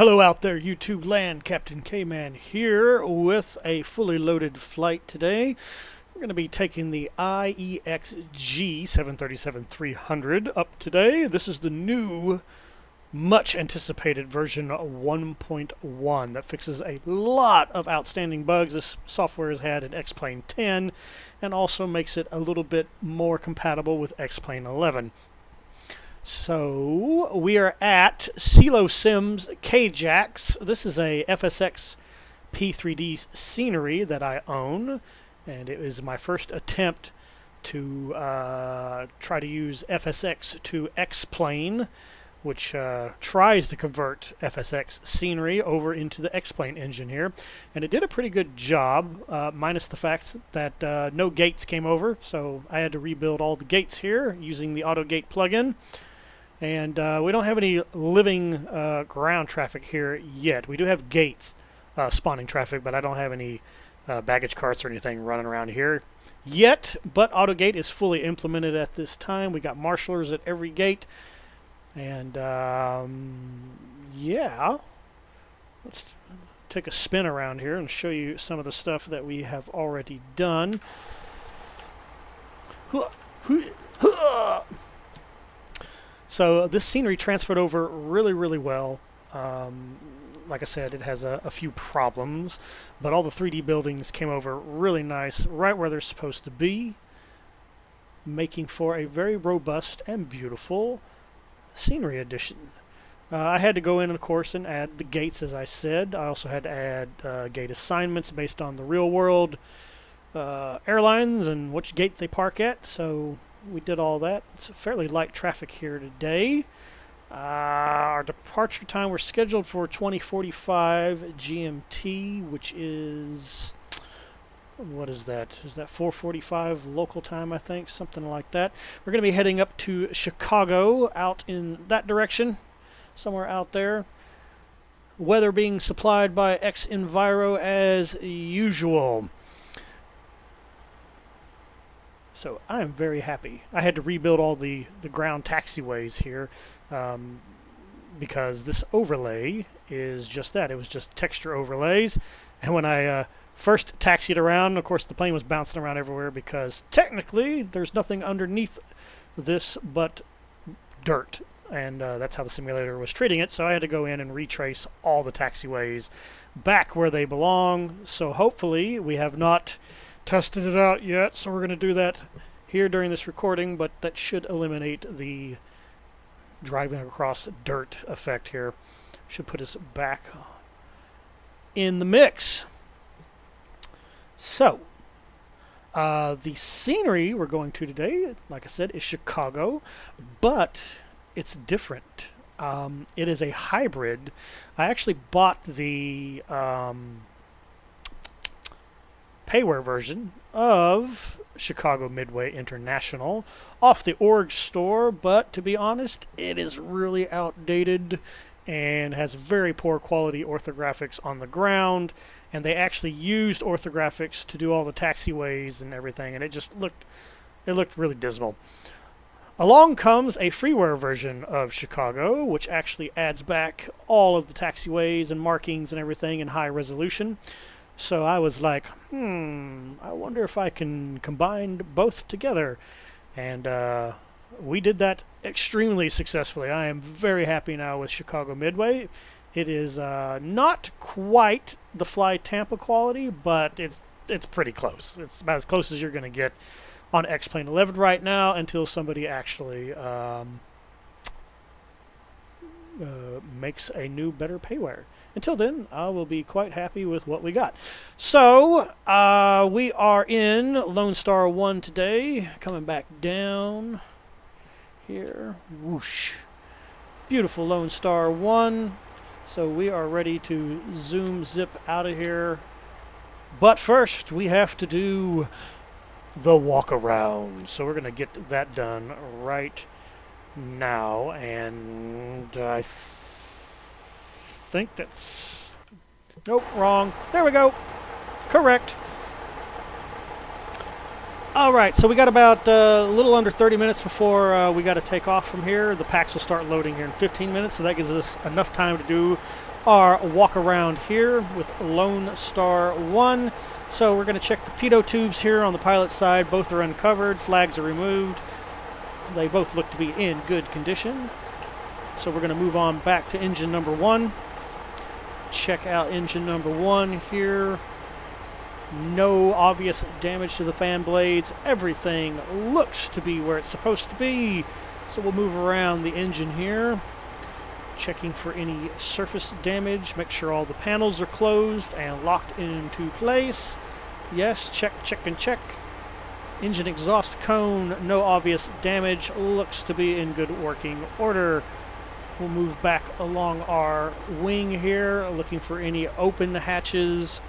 Hello out there, YouTube land. Captain K-Man here with a fully loaded flight today. We're going to be taking the IEXG 737-300 up today. This is the new, much anticipated version 1.1 that fixes a lot of outstanding bugs this software has had in X-Plane 10 and also makes it a little bit more compatible with X-Plane 11. So we are at Ceilosim KJAX. This is a FSX P3D scenery that I own, and it is my first attempt to try to use FSX to X-Plane, which tries to convert FSX scenery over into the X-Plane engine here. And it did a pretty good job, minus the fact that no gates came over, so I had to rebuild all the gates here using the AutoGate plugin. And we don't have any living ground traffic here yet. We do have gates spawning traffic, but I don't have any baggage carts or anything running around here yet. But AutoGate is fully implemented at this time. We got marshalers at every gate. And yeah, let's take a spin around here and show you some of the stuff that we have already done. So this scenery transferred over really well. Like I said, it has a few problems, but all the 3D buildings came over really nice, right where they're supposed to be, making for a very robust and beautiful scenery addition. I had to go in, of course, and add the gates, as I said. I also had to add gate assignments based on the real world airlines and which gate they park at. So we did all that. It's a fairly light traffic here today. Our departure time, we're scheduled for 2045 GMT, which is, what is that? Is that 4:45 local time, I think? Something like that. We're going to be heading up to Chicago, out in that direction, somewhere out there. Weather being supplied by xEnviro as usual. So I'm very happy. I had to rebuild all the ground taxiways here because this overlay is just that. It was just texture overlays. And when I first taxied around, of course, the plane was bouncing around everywhere because technically there's nothing underneath this but dirt. And that's how the simulator was treating it. So I had to go in and retrace all the taxiways back where they belong. So hopefully we have not tested it out yet, so we're going to do that here during this recording, but that should eliminate the driving across dirt effect here. Should put us back in the mix. So, the scenery we're going to today, like I said, is Chicago, but it's different. It is a hybrid. I actually bought the payware version of Chicago Midway International off the org store, but to be honest, it is really outdated and has very poor quality orthographics on the ground, and they actually used orthographics to do all the taxiways and everything, and it looked really dismal. Along comes a freeware version of Chicago, which actually adds back all of the taxiways and markings and everything in high resolution. So I was like, I wonder if I can combine both together. And we did that extremely successfully. I am very happy now with Chicago Midway. It is not quite the Fly Tampa quality, but it's pretty close. It's about as close as you're going to get on X-Plane 11 right now until somebody actually makes a new, better payware. Until then, I will be quite happy with what we got. So, we are in Lone Star 1 today. Coming back down here. Whoosh. Beautiful Lone Star 1. So we are ready to zoom zip out of here. But first, we have to do the walk around. So we're going to get that done right now. And I think that's, nope, wrong. There we go. Correct. All right, so we got about a little under 30 minutes before we got to take off from here. The packs will start loading here in 15 minutes, so that gives us enough time to do our walk around here with Lone Star 1. So we're going to check the pitot tubes here on the pilot side. Both are uncovered, flags are removed. They both look to be in good condition. So we're going to move on back to engine number 1. Check out engine number 1 here. No obvious damage to the fan blades. Everything looks to be where it's supposed to be. So we'll move around the engine here, checking for any surface damage. Make sure all the panels are closed and locked into place. Yes, check, check, and check. Engine exhaust cone, no obvious damage. Looks to be in good working order. We'll move back along our wing here, looking for any open hatches.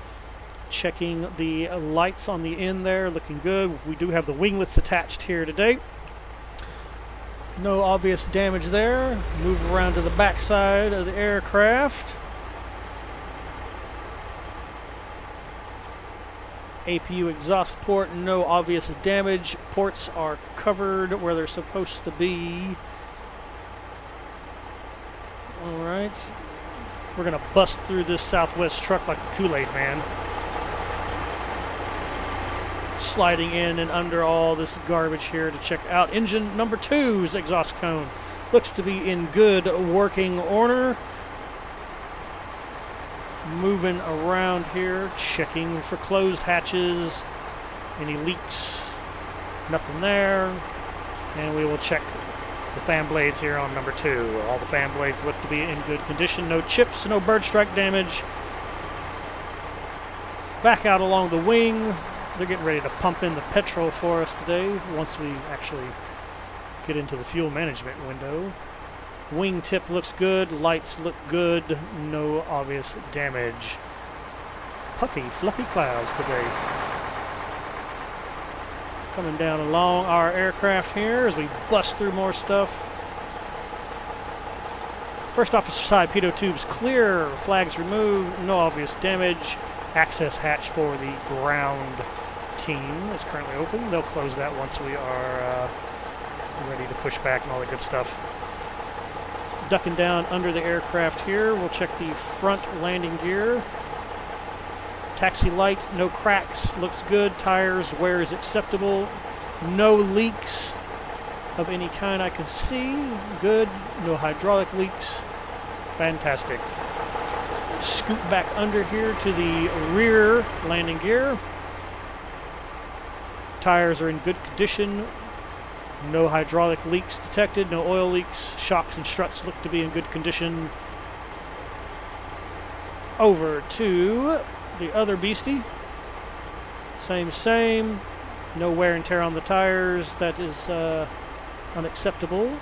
Checking the lights on the end there, looking good. We do have the winglets attached here today. No obvious damage there. Move around to the back side of the aircraft. APU exhaust port, no obvious damage. Ports are covered where they're supposed to be. Alright. We're going to bust through this Southwest truck like the Kool-Aid Man. Sliding in and under all this garbage here to check out engine number 2's exhaust cone. Looks to be in good working order. Moving around here, checking for closed hatches, any leaks, nothing there. And we will check the fan blades here on number 2. All the fan blades look to be in good condition. No chips, no bird strike damage. Back out along the wing. They're getting ready to pump in the petrol for us today once we actually get into the fuel management window. Wing tip looks good, lights look good, no obvious damage. Puffy, fluffy clouds today. Coming down along our aircraft here as we bust through more stuff. First officer side, pitot tubes clear, flags removed, no obvious damage. Access hatch for the ground team is currently open. They'll close that once we are ready to push back and all the good stuff. Ducking down under the aircraft here, we'll check the front landing gear. Taxi light, no cracks, looks good. Tires, wear is acceptable. No leaks of any kind I can see. Good. No hydraulic leaks. Fantastic. Scoot back under here to the rear landing gear. Tires are in good condition. No hydraulic leaks detected, no oil leaks. Shocks and struts look to be in good condition. Over to the other beastie. Same. No wear and tear on the tires. That is unacceptable.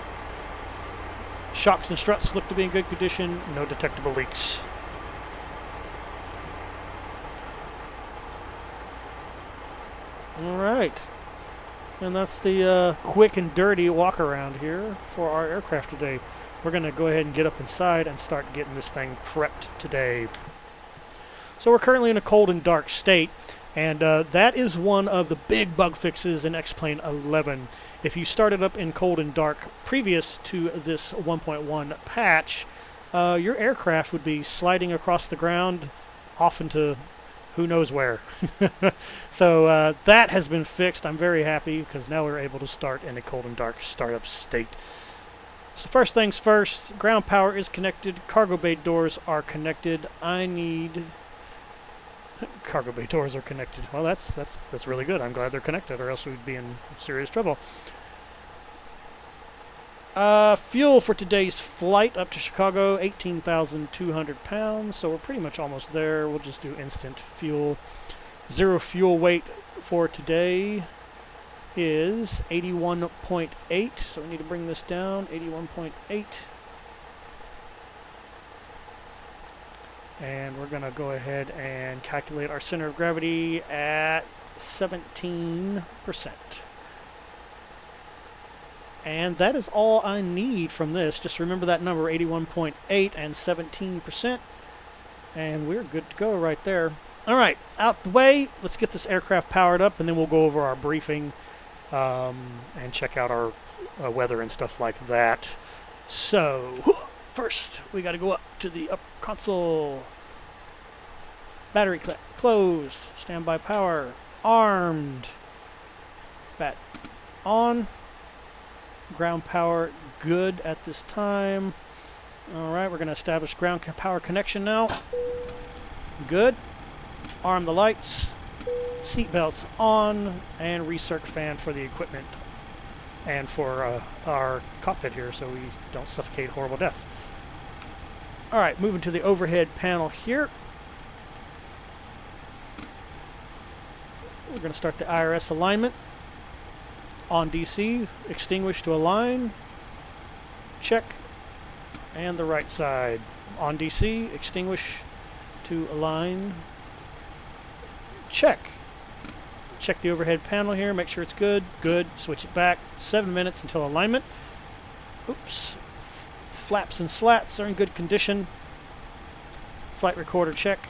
Shocks and struts look to be in good condition. No detectable leaks. Alright, and that's the quick and dirty walk around here for our aircraft today. We're going to go ahead and get up inside and start getting this thing prepped today. So we're currently in a cold and dark state, and that is one of the big bug fixes in X-Plane 11. If you started up in cold and dark previous to this 1.1 patch, your aircraft would be sliding across the ground off into who knows where. So that has been fixed. I'm very happy because now we're able to start in a cold and dark startup state. So first things first, ground power is connected, cargo bay doors are connected. Cargo bay doors are connected. Well, that's really good. I'm glad they're connected, or else we'd be in serious trouble. Fuel for today's flight up to Chicago, 18,200 pounds, so we're pretty much almost there. We'll just do instant fuel. Zero fuel weight for today is 81.8, so we need to bring this down, 81.8. And we're going to go ahead and calculate our center of gravity at 17%. And that is all I need from this. Just remember that number, 81.8 and 17%. And we're good to go right there. All right, out the way. Let's get this aircraft powered up, and then we'll go over our briefing and check out our weather and stuff like that. So, First, we got to go up to the upper console. Battery closed. Standby power armed. Bat on. Ground power good at this time. Alright, we're going to establish ground power connection now. Good. Arm the lights. Seat belts on. And recirc fan for the equipment. And for our cockpit here so we don't suffocate horrible death. Alright, moving to the overhead panel here. We're going to start the IRS alignment. On DC, extinguish to align. Check. And the right side. On DC, extinguish to align. Check. Check the overhead panel here, make sure it's good. Good. Switch it back. 7 minutes until alignment. Oops. Flaps and slats are in good condition. Flight recorder check.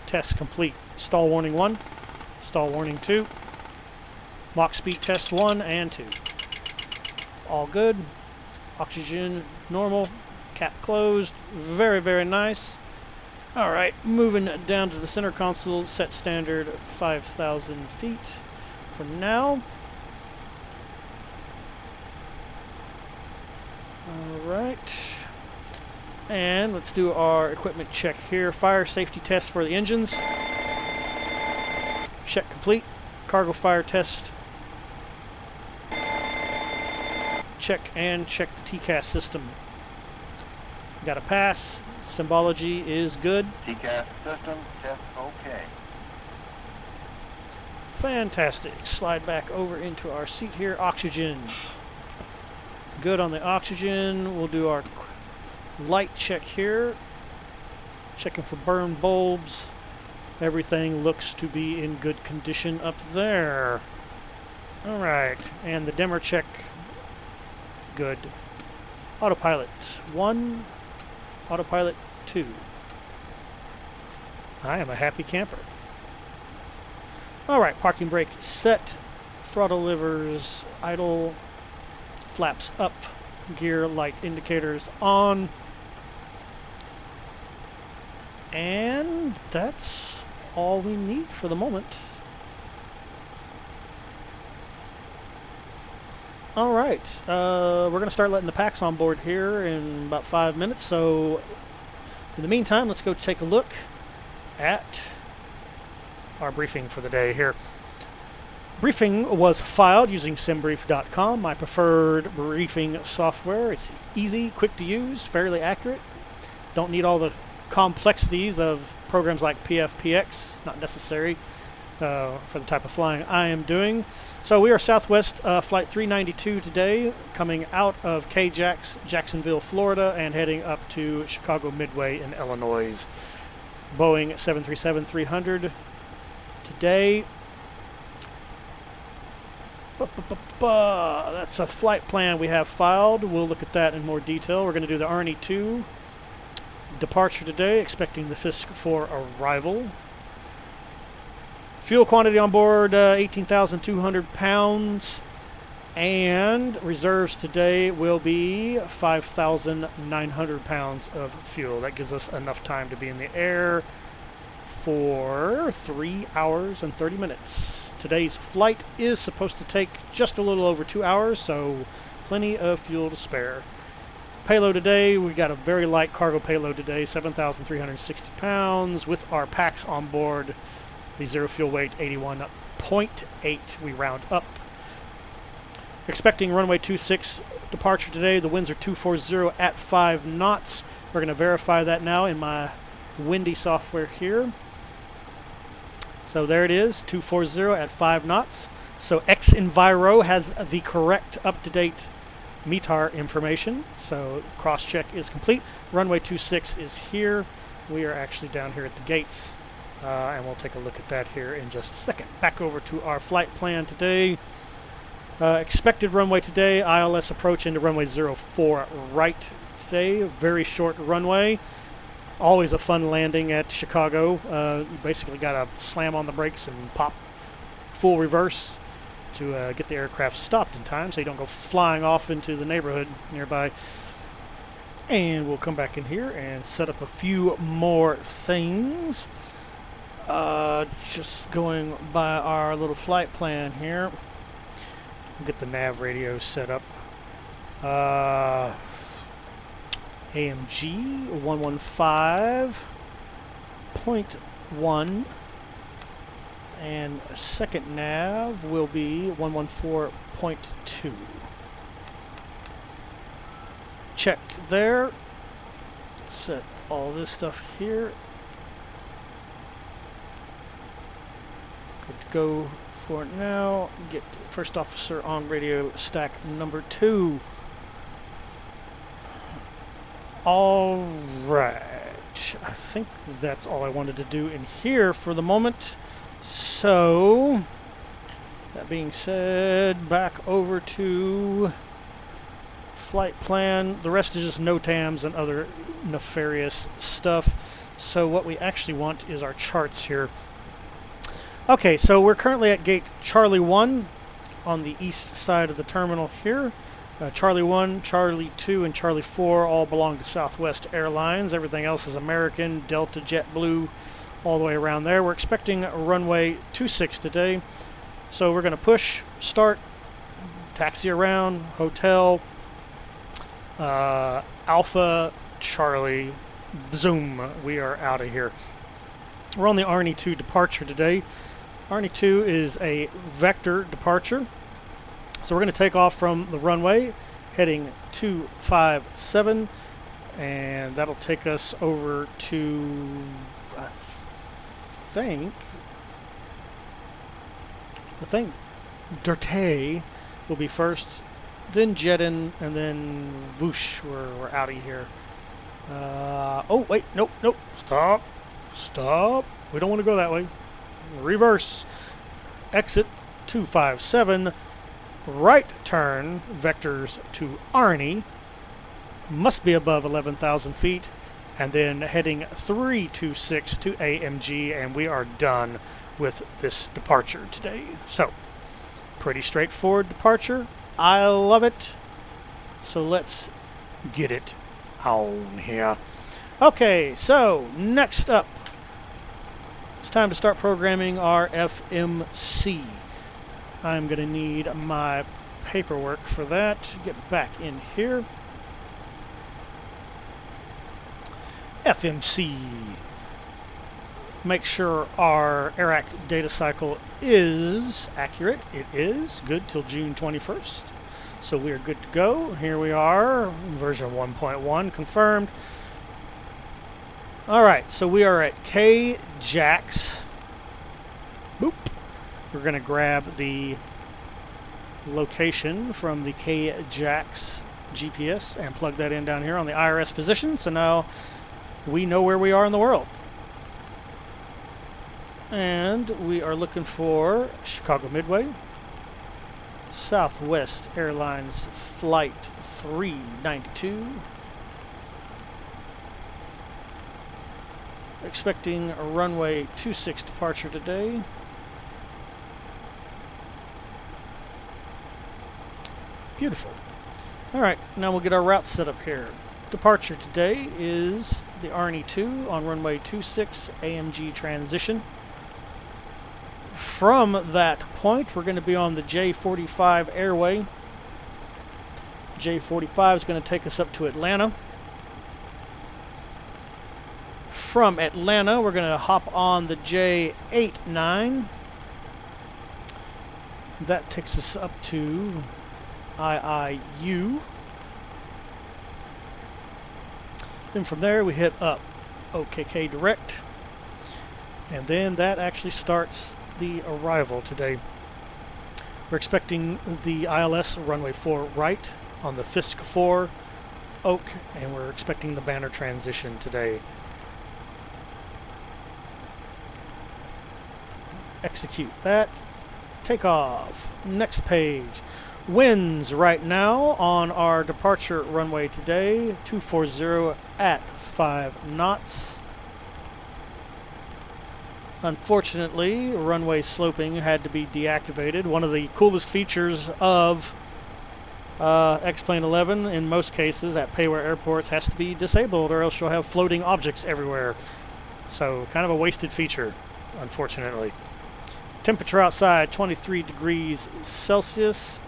Test complete. Stall warning 1. Stall warning 2. Mach speed test 1 and 2. All good. Oxygen normal. Cap closed. Very, very nice. Alright, moving down to the center console. Set standard 5,000 feet for now. Alright. And let's do our equipment check here. Fire safety test for the engines. Check complete. Cargo fire test. Check and check the TCAS system. Got a pass. Symbology is good. TCAS system test okay. Fantastic. Slide back over into our seat here. Oxygen. Good on the oxygen. We'll do our light check here. Checking for burn bulbs. Everything looks to be in good condition up there. Alright. And the dimmer check. Good. Autopilot 1. Autopilot 2. I am a happy camper. Alright, parking brake set. Throttle levers idle. Flaps up. Gear light indicators on. And that's all we need for the moment. Alright, we're going to start letting the packs on board here in about 5 minutes, so in the meantime, let's go take a look at our briefing for the day here. Briefing was filed using simbrief.com, my preferred briefing software. It's easy, quick to use, fairly accurate. Don't need all the complexities of programs like PFPX, not necessary for the type of flying I am doing. So we are Southwest Flight 392 today, coming out of KJAX, Jacksonville, Florida, and heading up to Chicago Midway in Illinois. Boeing 737-300 today. That's a flight plan we have filed. We'll look at that in more detail. We're going to do the Arnie 2 departure today, expecting the FISC for arrival. Fuel quantity on board, 18,200 pounds. And reserves today will be 5,900 pounds of fuel. That gives us enough time to be in the air for 3 hours and 30 minutes. Today's flight is supposed to take just a little over 2 hours, so plenty of fuel to spare. Payload today, we got a very light cargo payload today, 7,360 pounds with our packs on board. The zero fuel weight, 81.8, we round up. Expecting runway 26 departure today. The winds are 240 at 5 knots. We're going to verify that now in my windy software here. So there it is, 240 at 5 knots. So xEnviro has the correct up-to-date METAR information. So cross-check is complete. Runway 26 is here. We are actually down here at the gates. And we'll take a look at that here in just a second. Back over to our flight plan today. Expected runway today, ILS approach into runway 04 right today. Very short runway. Always a fun landing at Chicago. You basically got to slam on the brakes and pop full reverse to get the aircraft stopped in time so you don't go flying off into the neighborhood nearby. And we'll come back in here and set up a few more things. Just going by our little flight plan here. Get the nav radio set up. AMG 115.1, and second nav will be 114.2. Check there. Set all this stuff here. Good to go for now. Get first officer on radio stack number 2. All right. I think that's all I wanted to do in here for the moment. So, that being said, back over to flight plan. The rest is just NOTAMs and other nefarious stuff. So what we actually want is our charts here. Okay, so we're currently at gate Charlie 1 on the east side of the terminal here. Charlie 1, Charlie 2, and Charlie 4 all belong to Southwest Airlines. Everything else is American, Delta, JetBlue, all the way around there. We're expecting runway 26 today. So we're going to push, start, taxi around, hotel, Alpha, Charlie, zoom. We are out of here. We're on the Arnie-2 departure today. Arnie-2 is a vector departure. So we're going to take off from the runway, heading 257, and that'll take us over to, I think Dirte will be first, then Jedin, and then whoosh, we're out of here. Oh, wait, nope, stop, we don't want to go that way. Reverse, exit 257, right turn, vectors to Arnie, must be above 11,000 feet, and then heading 326 to AMG, and we are done with this departure today. So, pretty straightforward departure. I love it. So let's get it on here. Okay, so next up, it's time to start programming our FMC. I'm going to need my paperwork for that. Get back in here. FMC. Make sure our AIRAC data cycle is accurate. It is good till June 21st. So we are good to go. Here we are, version 1.1 confirmed. Alright, so we are at KJAX. Boop. We're going to grab the location from the KJAX GPS and plug that in down here on the IRS position. So now we know where we are in the world. And we are looking for Chicago Midway, Southwest Airlines Flight 392. Expecting a runway 26 departure today. Beautiful. Alright, now we'll get our route set up here. Departure today is the Arnie-2 on runway 26 AMG transition. From that point, we're going to be on the J45 airway. J45 is going to take us up to Atlanta. From Atlanta, we're going to hop on the J89. That takes us up to IIU. Then from there we hit up OKK Direct, and then that actually starts the arrival today. We're expecting the ILS runway 4 right on the Fisk 4 Oak, and we're expecting the banner transition today. Execute that. Take off. Next page. Winds right now on our departure runway today, 240 at 5 knots. Unfortunately, runway sloping had to be deactivated. One of the coolest features of X-Plane 11, in most cases at payware airports, has to be disabled or else you'll have floating objects everywhere. So kind of a wasted feature, unfortunately. Temperature outside, 23 degrees Celsius.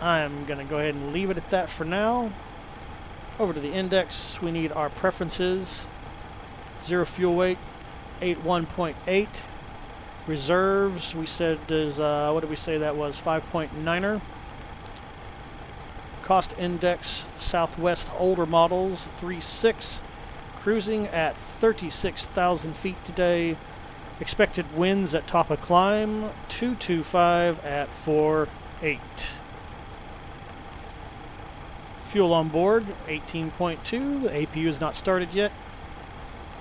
I'm going to go ahead and leave it at that for now. Over to the index, we need our preferences. Zero fuel weight, 81.8. Reserves, we said is, what did we say that was? 5.9er. Cost index, Southwest older models, 3.6. Cruising at 36,000 feet today. Expected winds at top of climb, 225 at 4.8. Fuel on board, 18.2. The APU is not started yet.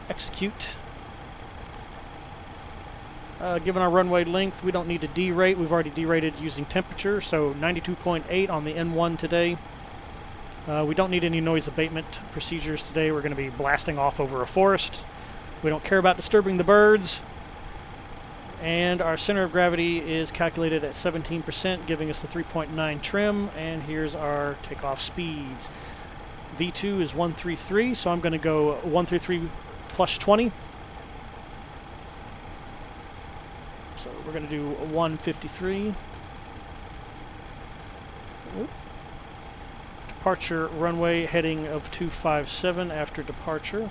Execute. Given our runway length, we don't need to derate. We've already derated using temperature, so 92.8 on the N1 today. We don't need any noise abatement procedures today. We're going to be blasting off over a forest. We don't care about disturbing the birds. And our center of gravity is calculated at 17%, giving us the 3.9 trim. And here's our takeoff speeds. V2 is 133, so I'm going to go 133 plus 20. So we're going to do 153. Oop. Departure runway heading of 257 after departure.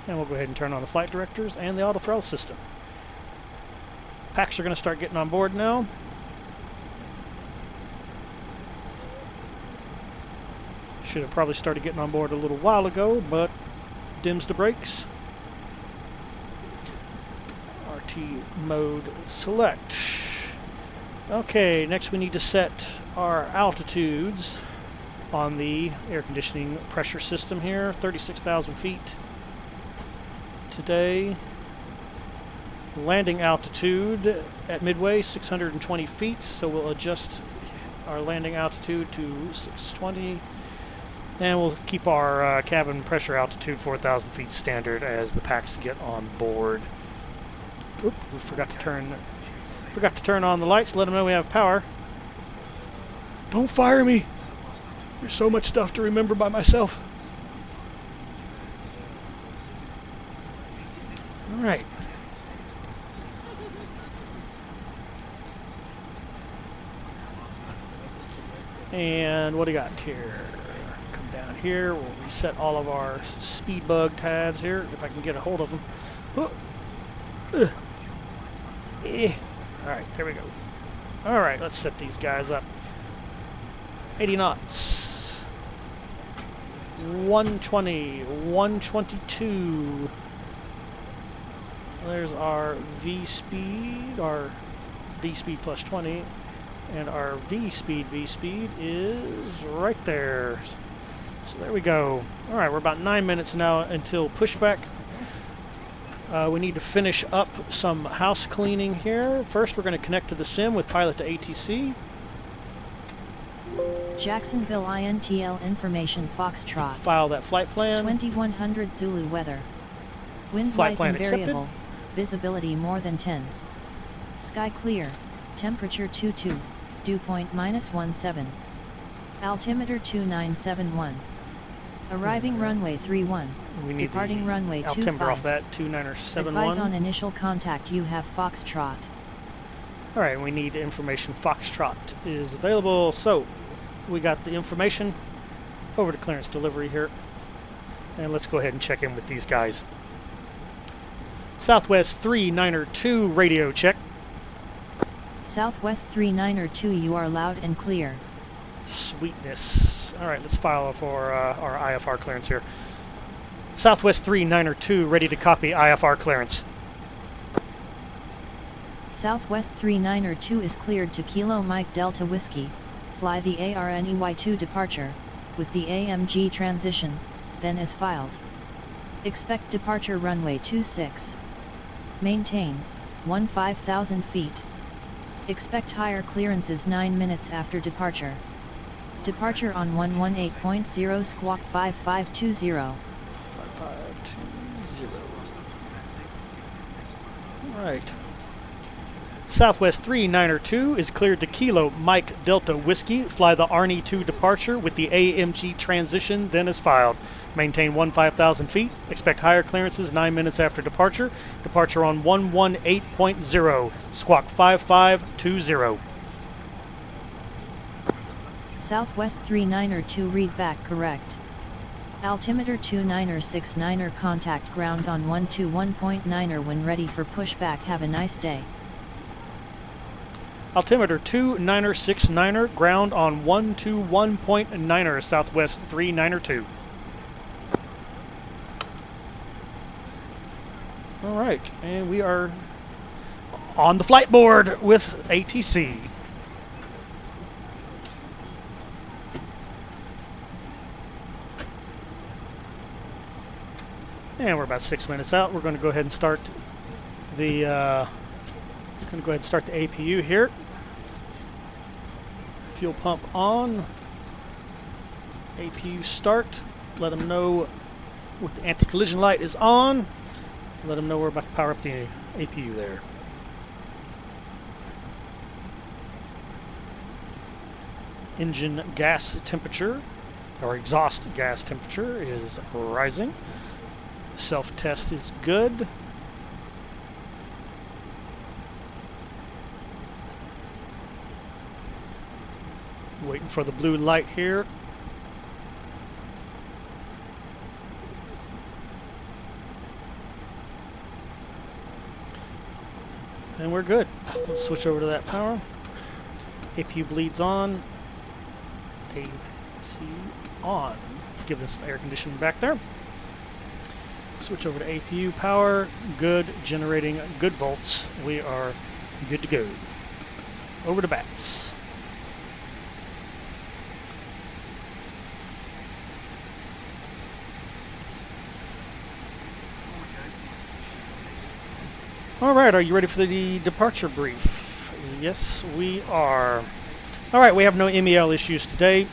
And we'll go ahead and turn on the flight directors and the auto throttle system. Packs are going to start getting on board now. Should have probably started getting on board a little while ago, but dims the brakes. RT mode select. Okay, next we need to set our altitudes on the air conditioning pressure system here. 36,000 feet today. Landing altitude at Midway, 620 feet, so we'll adjust our landing altitude to 620. And we'll keep our cabin pressure altitude 4,000 feet standard as the packs get on board. Oop, we forgot to turn on the lights, let them know we have power. Don't fire me! There's so much stuff to remember by myself. Alright. And what do you got here? Come down here, we'll reset all of our speed bug tabs here, if I can get a hold of them. Alright, there we go. Alright, let's set these guys up. 80 knots. 120, 122. There's our V-speed, our V-speed plus 20, and our V-speed is right there. So there we go. Alright, we're about 9 minutes now until pushback. We need to finish up some house cleaning here. First, we're going to connect to the sim with pilot to ATC. Jacksonville INTL information Foxtrot. File that flight plan. 2100 Zulu weather. Wind Flight light plan and variable. accepted. Visibility more than 10. Sky clear. Temperature 22. Dew point -17. Altimeter 2971. Arriving runway 31. We need Departing the runway altimeter 25. off that, 2971. Advise on initial contact you have Foxtrot. Alright, we need information. Foxtrot is available. So, we got the information. Over to clearance delivery here. And let's go ahead and check in with these guys. Southwest 3902 radio check. Southwest 3902 you are loud and clear. Sweetness. Alright, let's file for our IFR clearance here. Southwest 3902 ready to copy IFR clearance. Southwest 3902 is cleared to Kilo Mike Delta Whiskey. Fly the ARNEY2 departure, with the AMG transition, then as filed. Expect departure runway 26. Maintain, 15,000 feet. Expect higher clearances 9 minutes after departure. Departure on 118.0 squawk 5520. 5520. Alright. Southwest 3902 is cleared to Kilo Mike Delta Whiskey. Fly the Arnie 2 departure with the AMG transition, then as filed. Maintain 5,000 feet. Expect higher clearances 9 minutes after departure. Departure on 118.0. Squawk 5520. Southwest 3902 read back correct. Altimeter 2969er contact ground on 121.9er when ready for pushback. Have a nice day. Altimeter 2969er ground on 121.9er Southwest 3902. All right, and we are on the flight board with ATC. And we're about 6 minutes out. We're going to go ahead and start the APU here. Fuel pump on. APU start. Let them know with the anti-collision light is on. Let them know we're about to power up the APU there. Engine gas temperature, or exhaust gas temperature, is rising. Self-test is good. Waiting for the blue light here. And we're good. Let's switch over to that power. APU bleeds on. AC on. Let's give them some air conditioning back there. Switch over to APU power. Good. Generating good volts. We are good to go. Over to bats. All right, are you ready for the departure brief? Yes, we are. All right, we have no MEL issues today.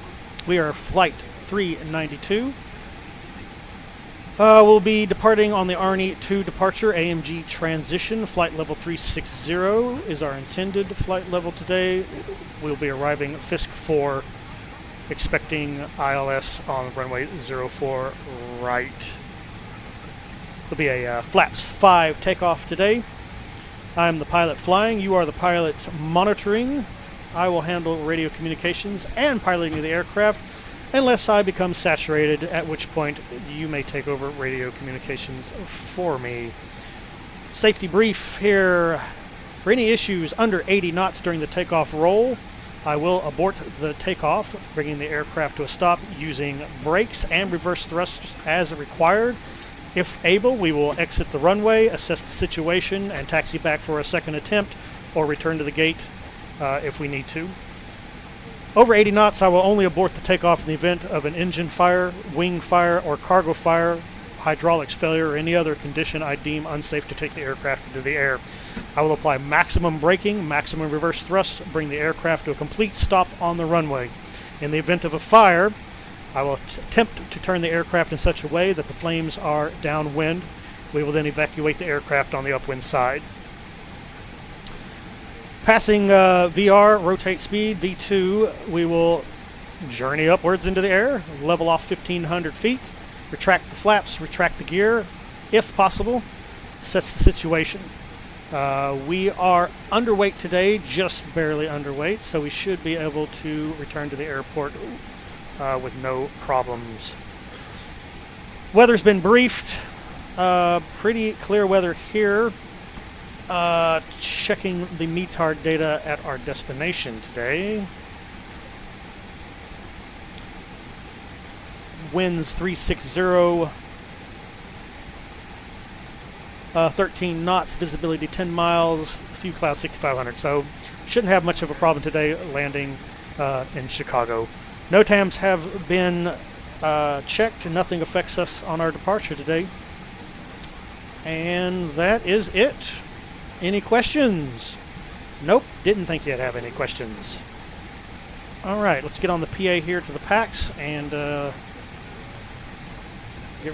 We are flight 392. We'll be departing on the Arnie 2 departure, AMG transition. Flight level 360 is our intended flight level today. We'll be arriving at FISC 4, expecting ILS on runway 04 right. There'll be a flaps 5 takeoff today. I'm the pilot flying. You are the pilot monitoring. I will handle radio communications and piloting the aircraft unless I become saturated, at which point you may take over radio communications for me. Safety brief here. For any issues under 80 knots during the takeoff roll, I will abort the takeoff, bringing the aircraft to a stop using brakes and reverse thrusters as required. If able, we will exit the runway, assess the situation, and taxi back for a second attempt, or return to the gate if we need to. Over 80 knots, I will only abort the takeoff in the event of an engine fire, wing fire, or cargo fire, hydraulics failure, or any other condition I deem unsafe to take the aircraft into the air. I will apply maximum braking, maximum reverse thrust, bring the aircraft to a complete stop on the runway. In the event of a fire, I will attempt to turn the aircraft in such a way that the flames are downwind. We will then evacuate the aircraft on the upwind side. Passing VR, rotate speed, V2, we will journey upwards into the air, level off 1,500 feet, retract the flaps, retract the gear, if possible, assess the situation. We are underweight today, just barely underweight, so we should be able to return to the airport with no problems. Weather's been briefed. Pretty clear weather here. Checking the METAR data at our destination today. Winds 360, 13 knots, visibility 10 miles, few clouds 6,500. So shouldn't have much of a problem today landing in Chicago. NOTAMs have been checked and nothing affects us on our departure today. And that is it. Any questions? Nope, didn't think you'd have any questions. All right, let's get on the PA here to the packs and get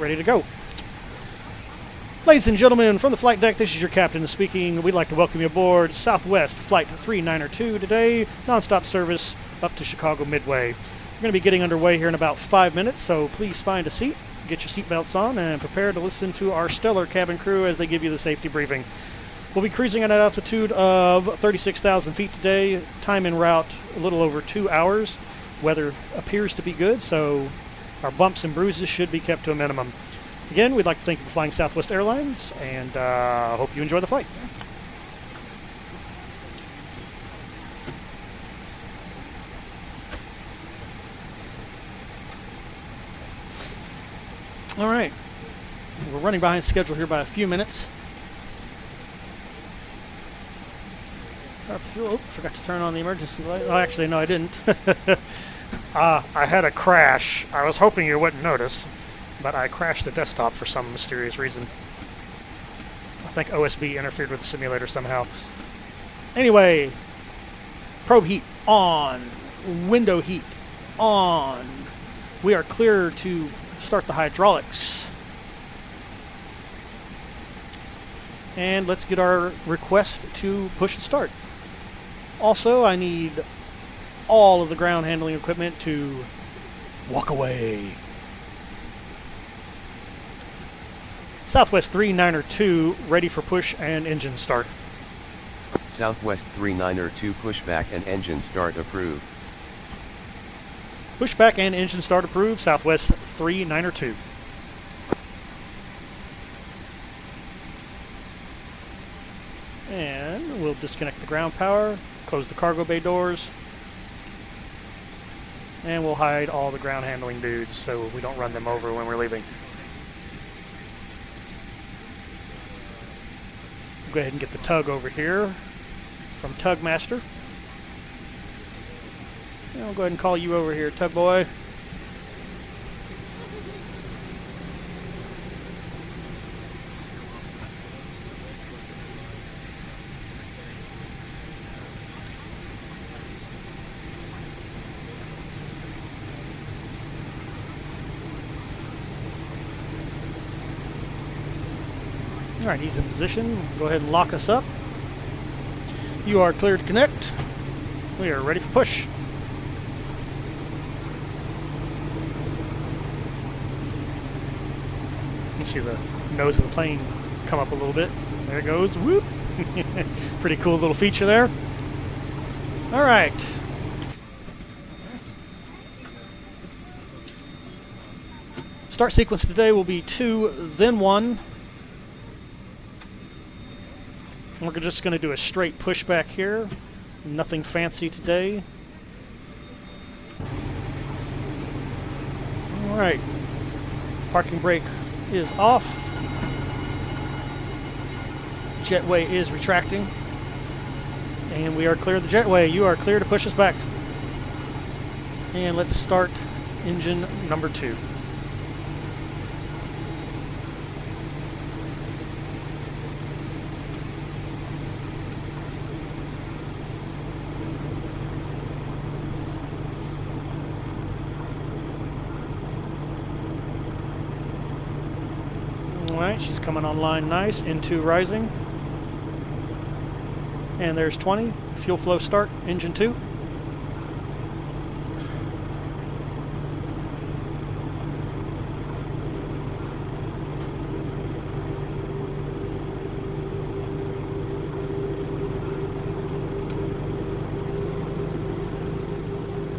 ready to go. Ladies and gentlemen, from the flight deck, this is your captain speaking. We'd like to welcome you aboard Southwest Flight 392 today, nonstop service up to Chicago Midway. We're going to be getting underway here in about 5 minutes, so please find a seat, get your seatbelts on, and prepare to listen to our stellar cabin crew as they give you the safety briefing. We'll be cruising at an altitude of 36,000 feet today, time en route a little over 2 hours. Weather appears to be good, so our bumps and bruises should be kept to a minimum. Again, we'd like to thank you for flying Southwest Airlines, and hope you enjoy the flight. All right, we're running behind schedule here by a few minutes. Oh, forgot to turn on the emergency light. Oh, actually, no, I didn't. I had a crash. I was hoping you wouldn't notice, but I crashed the desktop for some mysterious reason. I think OSB interfered with the simulator somehow. Anyway, probe heat on, window heat on. We are clear to start the hydraulics. And let's get our request to push and start. Also, I need all of the ground handling equipment to walk away. Southwest 392 ready for push and engine start. Southwest 392 pushback and engine start approved. Pushback and engine start approved, Southwest 392. And we'll disconnect the ground power, close the cargo bay doors, and we'll hide all the ground handling dudes so we don't run them over when we're leaving. Go ahead and get the tug over here from Tug Master. And I'll go ahead and call you over here, Tug Boy. All right, he's in position. Go ahead and lock us up. You are clear to connect. We are ready for push. You see the nose of the plane come up a little bit. There it goes. Whoop! Pretty cool little feature there. All right. Start sequence today will be 2, then 1. We're just going to do a straight pushback here. Nothing fancy today. All right. Parking brake is off. Jetway is retracting. And we are clear of the jetway. You are clear to push us back. And let's start engine number 2. Alright, she's coming online nice, into rising. And there's 20. Fuel flow start, engine 2.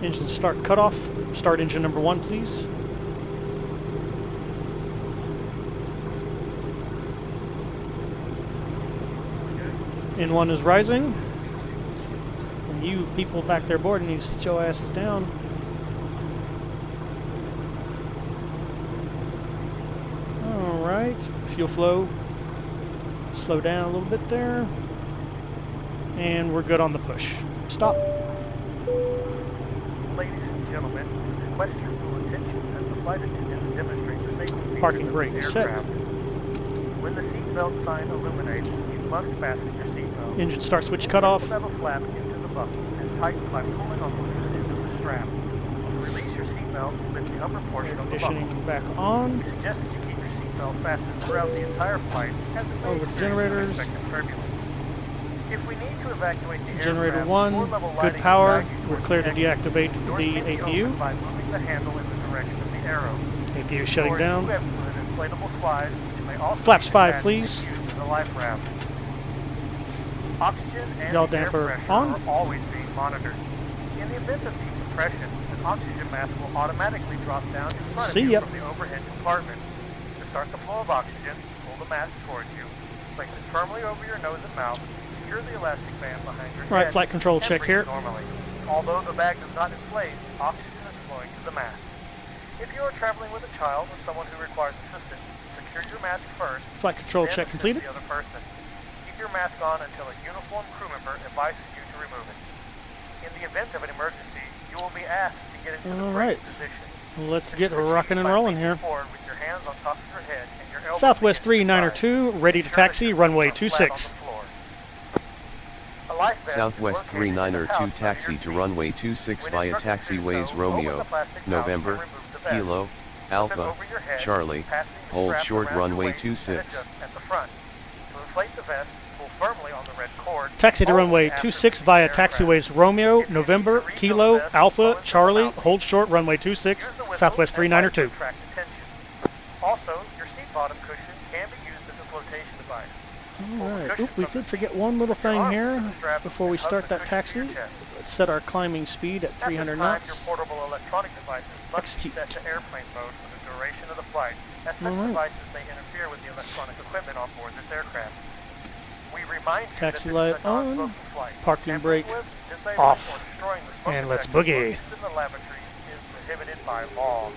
Engine start cutoff. Start engine number 1, please. N1 is rising. And you people back there boarding need to sit your asses down. Alright. Fuel flow. Slow down a little bit there. And we're good on the push. Stop. Ladies and gentlemen, request your full attention as the flight attendants demonstrate the safety features Parking of brake this set. aircraft. When the seatbelt sign illuminates, you must fasten your seatbelt. Engine start switch cutoff. Insert the metal flap into the buckle and tighten by pulling on the loose end of the strap. To release your seatbelt, lift the upper portion of the buckle. Conditioning back on. We suggest that you keep your seatbelt belt fastened throughout the entire flight as it may Over to experience generators. unexpected turbulence. If we need to evacuate the Generator aircraft, 1, floor-level good lighting power. will guide you We're towards clear to the exit. deactivate Doors the can be APU. opened by moving the handle in the direction of the arrow. APU shutting Doors down. do have an inflatable slide, which may also Flaps be 5, attached please. and used as a life raft. Oxygen and Yaw the air damper pressure on. are always being monitored. In the event of decompression, an oxygen mask will automatically drop down in front See of you ya. from the overhead compartment. To start the flow of oxygen, pull the mask towards you. Place it firmly over your nose and mouth. Secure the elastic band behind your Right, head. flight control and check breathe here. normally. Although the bag does not inflate, oxygen is flowing to the mask. If you are traveling with a child or someone who requires assistance, secure your mask first. Flight control then check assist completed. the other person. Keep your mask on until a uniformed crew member advises you to remove it. In the event of an emergency, you will be asked to get into the All right. brace position. Let's This get is achieved rocking and by rolling leaning here. forward with your hands on top of your head and your elbows Southwest against your side. 392, ready to Ensure that taxi, your runway feet are flat on 26. the floor. A life vest is Southwest located in the 392 pouch under taxi your to seat. runway 26 When via instructed to do taxiways so, open Romeo, the plastic pouch November, and remove the vest. Kilo, Slip it Alpha, over your head, Charlie, passing the hold strap short around your runway waist and 26. adjust at the front. To inflate the vest, pull firmly on the red cord. Taxi to Hold runway after 26 leaving via the aircraft. taxiways Romeo, If you need November, to refill Kilo, the vest, blow Alpha, into the Charlie, mouthpiece. hold short, runway 26, Use the whistle Southwest and light to 392. attract attention. Also, your seat bottom cushion can be used as a flotation device. Alright, oop, we did forget one little thing here before we start that taxi. Let's set our climbing speed at 300 knots. Your portable electronic devices must be Execute. set to airplane mode for the duration of the flight, as such Alright. devices may interfere with the electronic equipment on board this aircraft. We remind you Taxi that this light is a non-smoking on. flight. Parking Tampering brake with, disabling, off. or destroying the smoke And let's detector boogie. used in the lavatories is prohibited by law.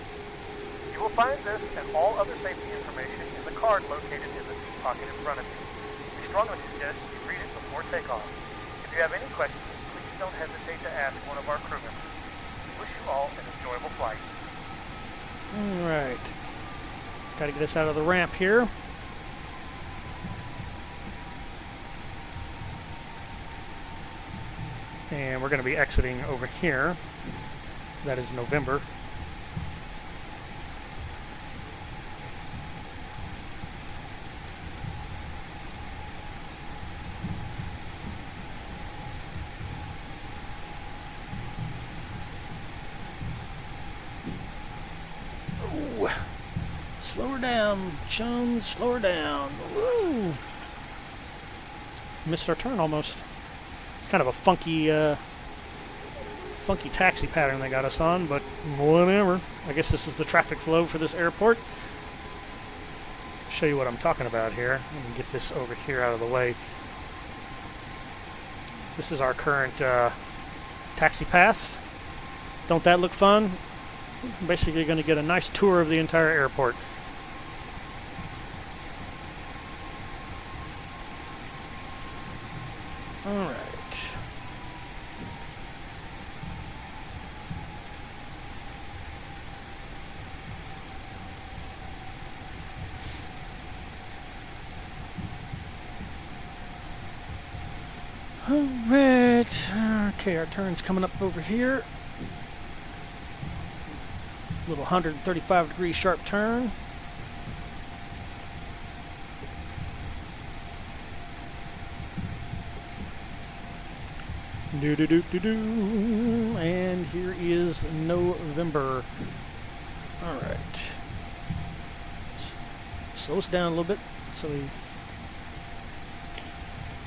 You will find this and all other safety information in the card located in the seat pocket in front of you. We strongly suggest you read it before takeoff. If you have any questions, please don't hesitate to ask one of our crew members. We wish you all an enjoyable flight. Alright. Gotta get us out of the ramp here. And we're going to be exiting over here. That is November. Ooh. Slow her down, chums, slow her down. Woo! Missed our turn almost. It's kind of a funky taxi pattern they got us on, but whatever. I guess this is the traffic flow for this airport. Show you what I'm talking about here. Let me get this over here out of the way. This is our current taxi path. Don't that look fun? Basically going to get a nice tour of the entire airport. Alright. Alright. Okay, our turn's coming up over here. Little 135-degree sharp turn. Do do do do do. And here is November. All right. Slow us down a little bit so we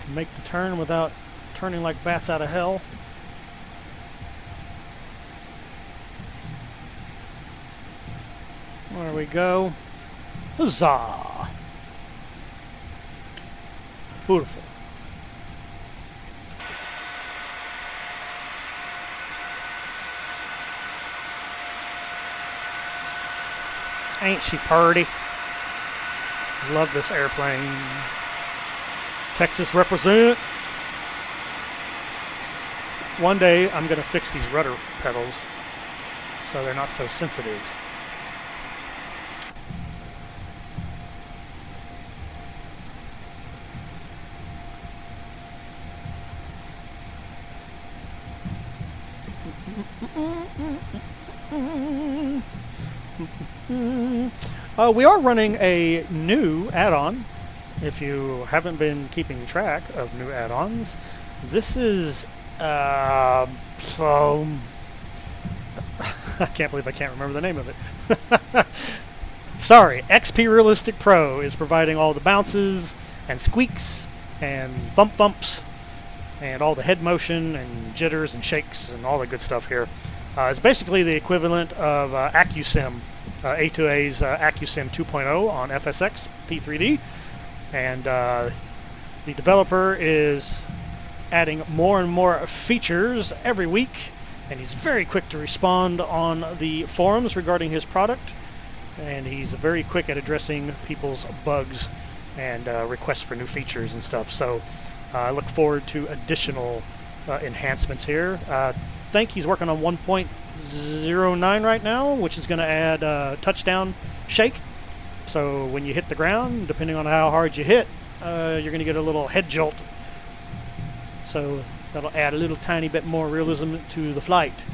can make the turn without turning like bats out of hell. There we go. Huzzah! Beautiful. Ain't she purty? Love this airplane. Texas represent. One day I'm going to fix these rudder pedals so they're not so sensitive. We are running a new add-on. If you haven't been keeping track of new add-ons, this is I can't believe I can't remember the name of it. Sorry, XPRealistic Pro is providing all the bounces and squeaks and thumps and all the head motion and jitters and shakes and all the good stuff here. It's basically the equivalent of AccuSim, A2A's AccuSim 2.0 on FSX P3D, and the developer is adding more and more features every week, and he's very quick to respond on the forums regarding his product, and he's very quick at addressing people's bugs and requests for new features and stuff. So I look forward to additional enhancements here. I think he's working on 1.09 right now, which is going to add touchdown shake. So when you hit the ground, depending on how hard you hit, you're going to get a little head jolt. So that'll add a little tiny bit more realism to the flight.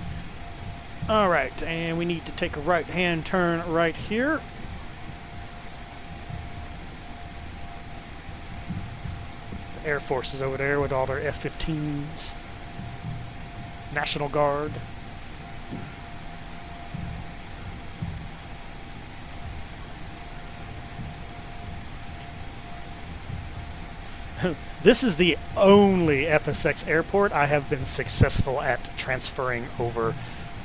Alright, and we need to take a right-hand turn right here. The Air Force is over there with all their F-15s. National Guard. This is the only FSX airport I have been successful at transferring over.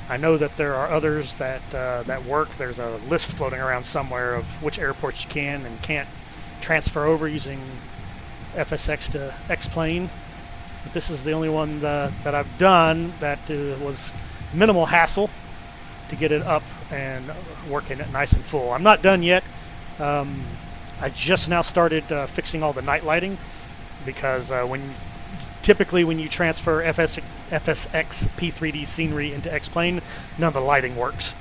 I know that there are others that work. There's a list floating around somewhere of which airports you can and can't transfer over using FSX to X-Plane. But this is the only one that I've done that was minimal hassle to get it up and working it nice and full. I'm not done yet. I just now started fixing all the night lighting, because typically when you transfer FSX P3D scenery into X-Plane, none of the lighting works.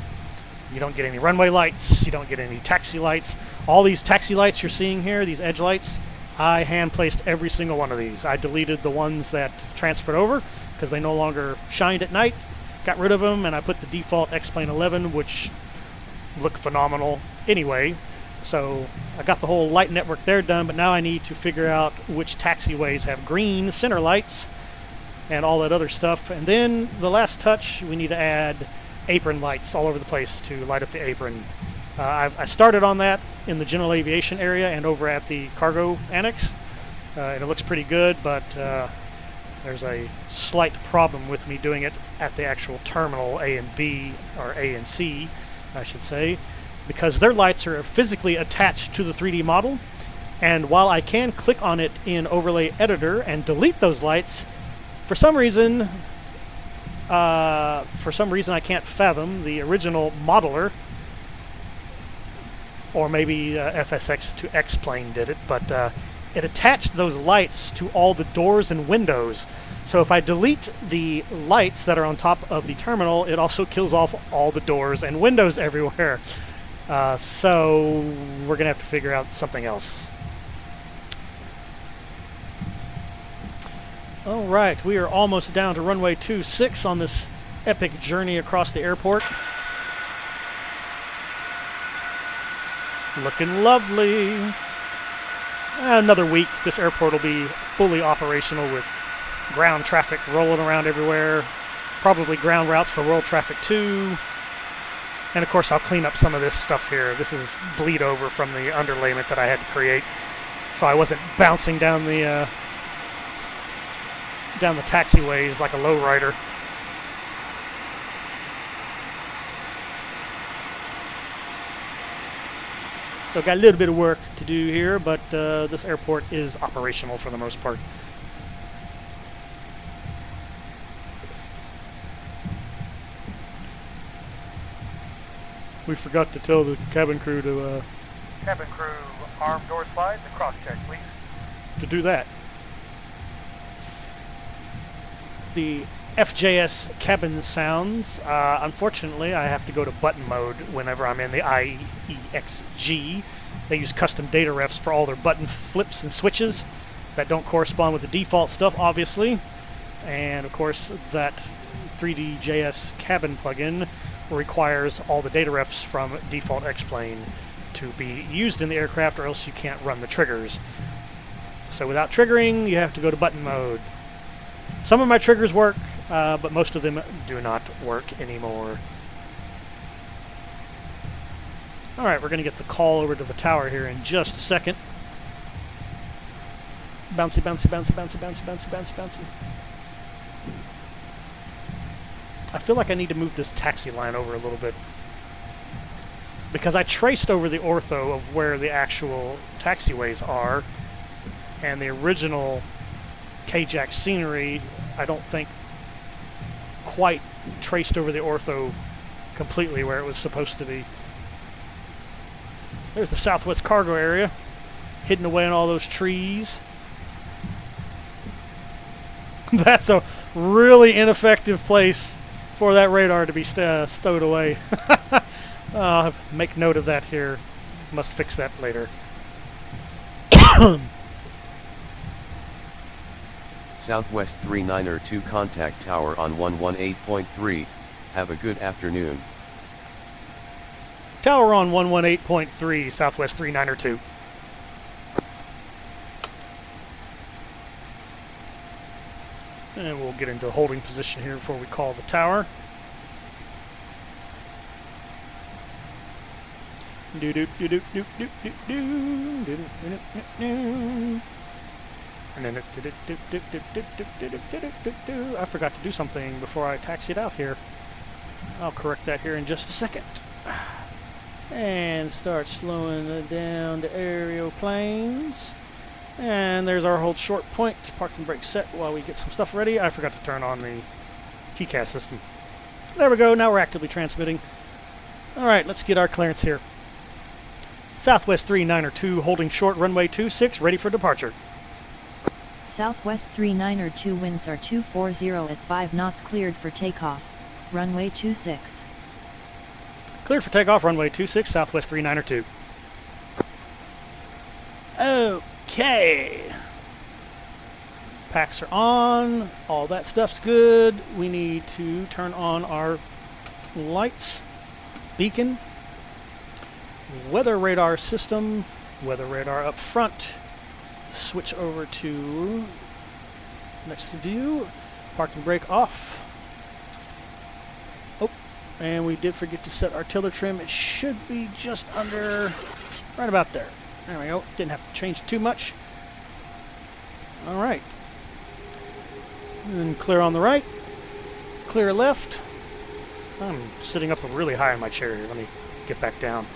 You don't get any runway lights, you don't get any taxi lights. All these taxi lights you're seeing here, these edge lights, I hand placed every single one of these. I deleted the ones that transferred over because they no longer shined at night, got rid of them, and I put the default X-Plane 11, which looked phenomenal anyway. So I got the whole light network there done, but now I need to figure out which taxiways have green center lights and all that other stuff. And then the last touch, we need to add apron lights all over the place to light up the apron. I started on that in the general aviation area and over at the cargo annex, and it looks pretty good, but there's a slight problem with me doing it at the actual terminal A and B, or A and C, I should say, because their lights are physically attached to the 3D model, and while I can click on it in Overlay Editor and delete those lights, for some reason I can't fathom, the original modeler, or maybe FSX to X-Plane did it, but it attached those lights to all the doors and windows. So if I delete the lights that are on top of the terminal, it also kills off all the doors and windows everywhere. So we're going to have to figure out something else. Alright, we are almost down to runway 26 on this epic journey across the airport. Looking lovely. Another week, this airport will be fully operational with ground traffic rolling around everywhere. Probably ground routes for World Traffic 2. And of course I'll clean up some of this stuff here. This is bleed over from the underlayment that I had to create, so I wasn't bouncing down the taxiways like a lowrider. So I've got a little bit of work to do here, but this airport is operational for the most part. We forgot to tell the cabin crew to Cabin crew, arm door slides and cross check, please. to do that. The FJS cabin sounds, unfortunately I have to go to button mode whenever I'm in the IEXG. They use custom data refs for all their button flips and switches that don't correspond with the default stuff, obviously. And of course that 3DJS cabin plugin requires all the data refs from default X-Plane. to be used in the aircraft, or else you can't run the triggers. So without triggering, you have to go to button mode. Some of my triggers work, but most of them do not work anymore. Alright, we're going to get the call over to the tower here in just a second. Bouncy, bouncy, bouncy, bouncy, bouncy, bouncy, bouncy, bouncy. I feel like I need to move this taxi line over a little bit, because I traced over the ortho of where the actual taxiways are, and the original KJAX scenery, I don't think quite traced over the ortho completely where it was supposed to be. There's the southwest cargo area, hidden away in all those trees. That's a really ineffective place for that radar to be stowed away. Make note of that here. Must fix that later. Southwest 3902 contact tower on 118.3. Have a good afternoon. Tower on 118.3, Southwest 3902. And we'll get into holding position here before we call the tower. I forgot to do something before I taxied out here. I'll correct that here in just a second. And start slowing down to aerial planes. And there's our hold short point. Parking brake set while we get some stuff ready. I forgot to turn on the TCAS system. There we go. Now we're actively transmitting. Alright, let's get our clearance here. Southwest 3902 holding short, runway 26, ready for departure. Southwest 3902 winds are 240 at 5 knots, cleared for takeoff, runway 26. Cleared for takeoff, runway 26, Southwest 3902. Okay. Packs are on. All that stuff's good. We need to turn on our lights, beacon, weather radar system, weather radar up front. Switch over to next to view. Parking brake off. Oh, and we did forget to set our tiller trim. It should be just under, right about there. There we go. Didn't have to change it too much. All right. And then clear on the right. Clear left. I'm sitting up really high in my chair here. Let me get back down.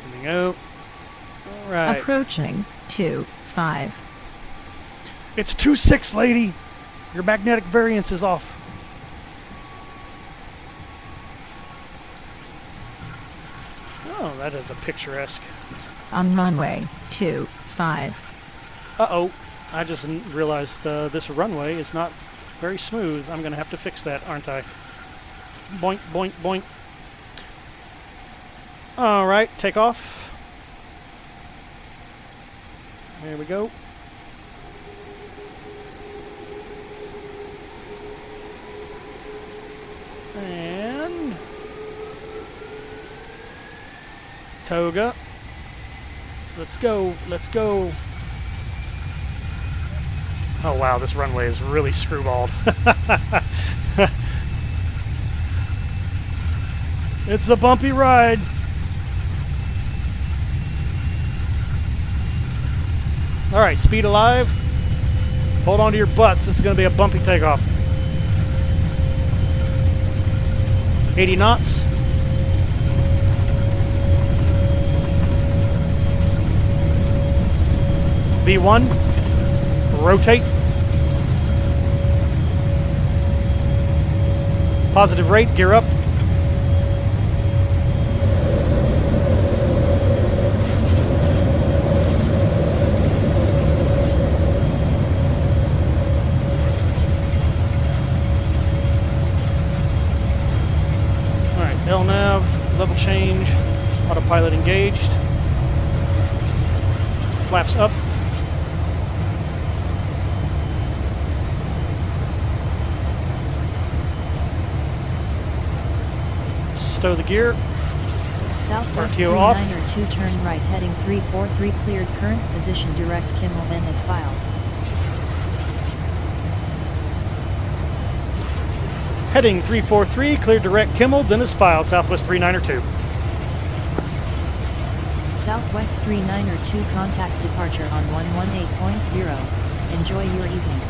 There we go. All right. Approaching 2-5. It's 2-6, lady. Your magnetic variance is off. Oh, that is a picturesque. On runway 25. Uh-oh. I just realized this runway is not very smooth. I'm going to have to fix that, aren't I? Boink, boink, boink. All right, take off. There we go. And toga. Let's go. Let's go. Oh wow, this runway is really screwballed. It's a bumpy ride. All right, speed alive. Hold on to your butts. This is going to be a bumpy takeoff. 80 knots. V1. Rotate. Positive rate. Gear up. LNAV, level change, autopilot engaged, flaps up, stow the gear, Southwest RTO off. 392 turn right heading 343 cleared current position direct Kimmel then as filed. Heading 343, clear direct Kimmel, then is filed, Southwest 392. Southwest 392 contact departure on 118.0. Enjoy your evening.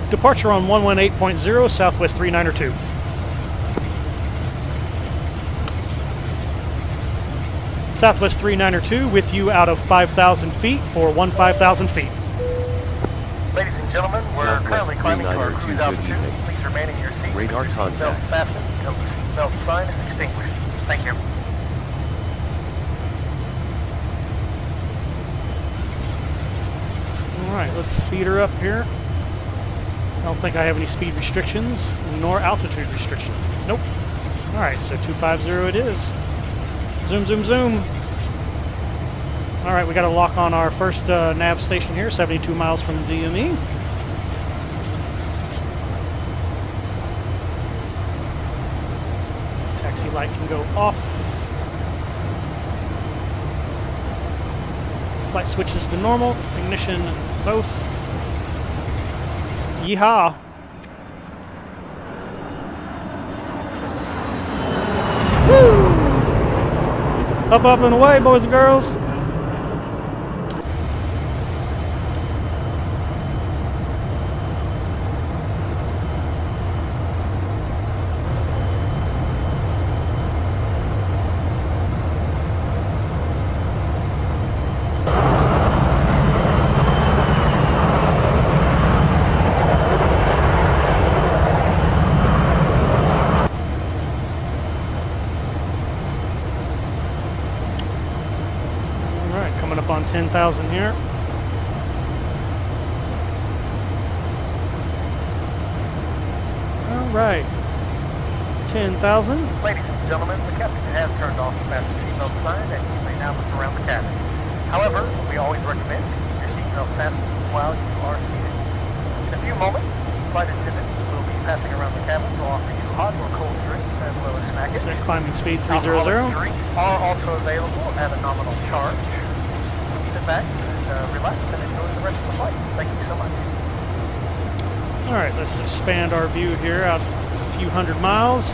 Departure on 118.0, Southwest 392. Southwest 392 with you out of 5,000 feet for 15,000 feet. Ladies and gentlemen, we're Southwest currently climbing to our 392, cruise good altitude. evening. Please remain in your seats. Radar with your contact. seatbelt fastened until the seatbelt sign is extinguished. Thank you. Alright, let's speed her up here. I don't think I have any speed restrictions, nor altitude restrictions. Nope. Alright, so 250 it is. Zoom, zoom, zoom. Alright, we got a lock on our first nav station here, 72 miles from DME. Taxi light can go off. Flight switches to normal. Ignition both. Yeehaw! Woo! Up, up, and away, boys and girls! Up on 10,000 here. All right, 10,000. Ladies and gentlemen, the captain has turned off the fasten seatbelt sign and you may now look around the cabin. However, we always recommend to keep your seatbelt fastened while you are seated. In a few moments, flight attendants will be passing around the cabin to offer you hot or cold drinks as well as snackage. Set climbing speed 300. Alcoholic drinks are also available at a nominal charge. Sit back and relax and enjoy the rest of the flight. Thank you so much. All right, let's expand our view here out a few hundred miles.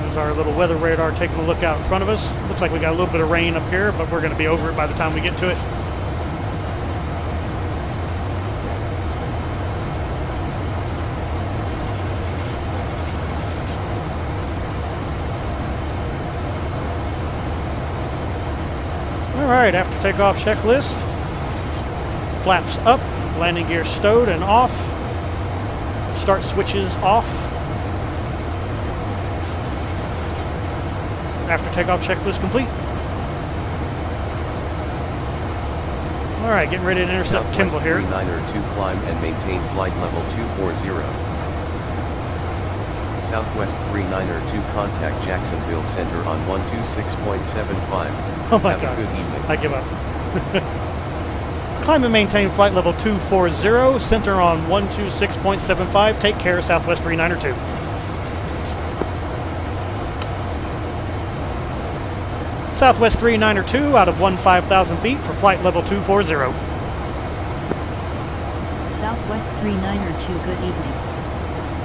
There's our little weather radar taking a look out in front of us. Looks like we got a little bit of rain up here, but we're going to be over it by the time we get to it. Alright, after takeoff checklist, flaps up, landing gear stowed and off, start switches off. After takeoff checklist complete. Alright, getting ready to intercept Kimball here. 392 climb and maintain flight level 240. Southwest 392 contact Jacksonville Center on 126.75. Oh my Have God. a good evening. I give up. Climb and maintain flight level 240, center on 126.75. Take care, Southwest 392. Southwest 392 out of 15,000 feet for flight level 240. Southwest 392 good evening.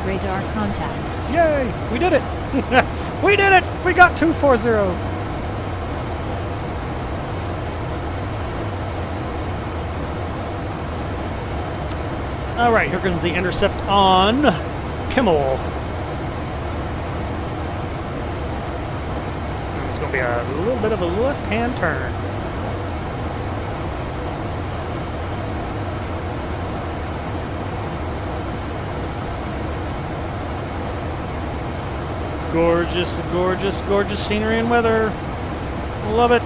Radar contact. Yay! We did it! We did it! We got 240. All right, here comes the intercept on Kimmel. It's going to be a little bit of a left-hand turn. Gorgeous, gorgeous, gorgeous scenery and weather. Love it.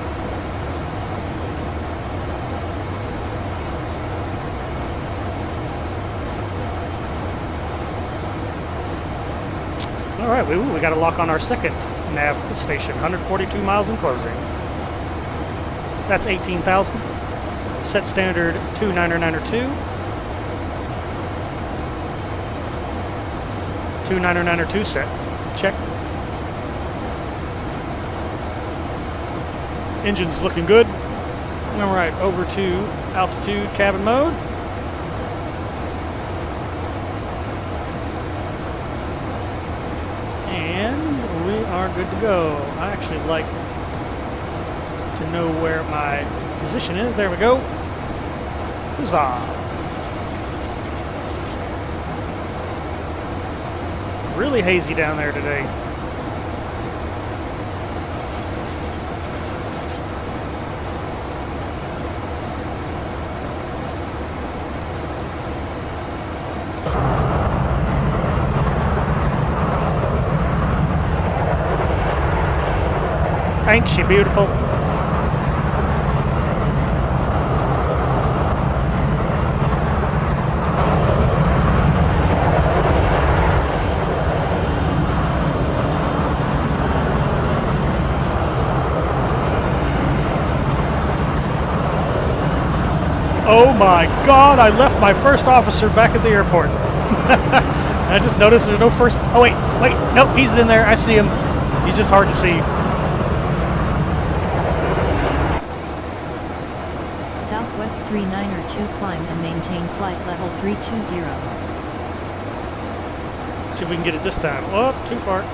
All right, we got a lock on our second nav station, 142 miles in closing. That's 18,000. Set standard 2992. 29902 set. Check. Engine's looking good. All right, over to altitude cabin mode. And we are good to go. I actually like to know where my position is. There we go. Huzzah. Really hazy down there today. Ain't she beautiful? Oh my God, I left my first officer back at the airport. I just noticed there's no first. Oh, wait, nope, he's in there. I see him. He's just hard to see. Southwest 392 climb and maintain flight level 320. Let's see if we can get it this time. Oh, too far.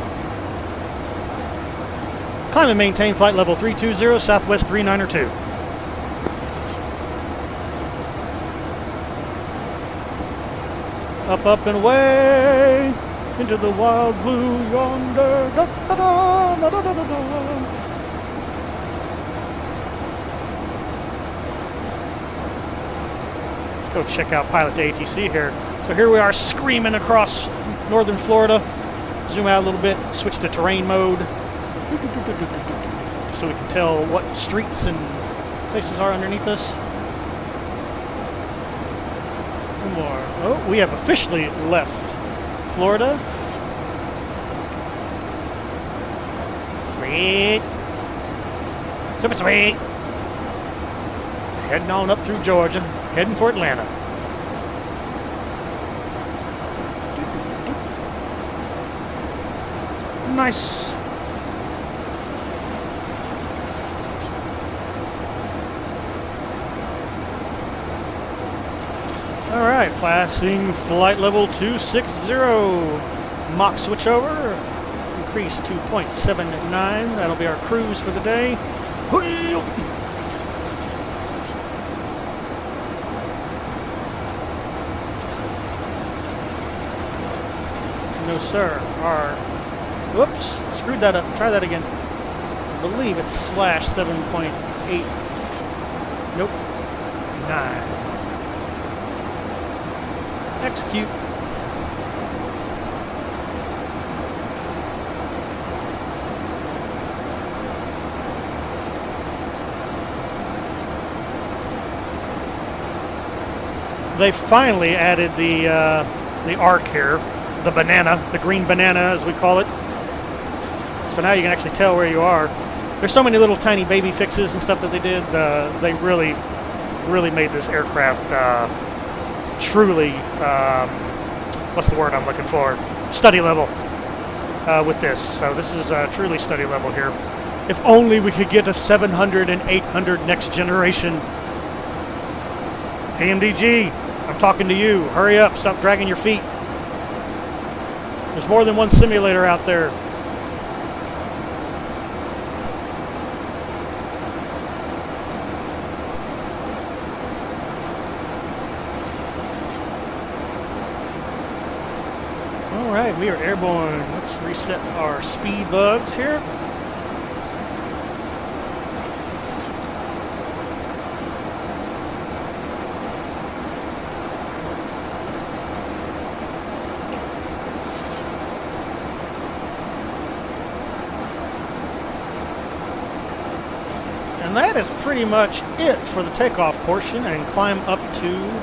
Climb and maintain flight level 320, Southwest 392. Up, up, and away into the wild blue yonder. Da, da, da, da, da, da, da. Let's go check out Pilot to ATC here. So here we are screaming across northern Florida. Zoom out a little bit, switch to terrain mode. So we can tell what streets and places are underneath us. More. Oh, we have officially left Florida. Sweet. Super sweet. Heading on up through Georgia, heading for Atlanta. Nice. All right, passing flight level 260. Mach switchover. Increase to 0.79. That'll be our cruise for the day. No, sir. Whoops. Screwed that up. Try that again. I believe it's /7.8. Nope. 9. Execute. They finally added the arc here, the banana, the green banana as we call it. So now you can actually tell where you are. There's so many little tiny baby fixes and stuff that they did. They really made this aircraft truly, what's the word I'm looking for? Study level with this. So this is truly study level here. If only we could get a 700 and 800 next generation. AMDG, I'm talking to you. Hurry up, stop dragging your feet. There's more than one simulator out there. Alright, we are airborne. Let's reset our speed bugs here. And that is pretty much it for the takeoff portion and climb up to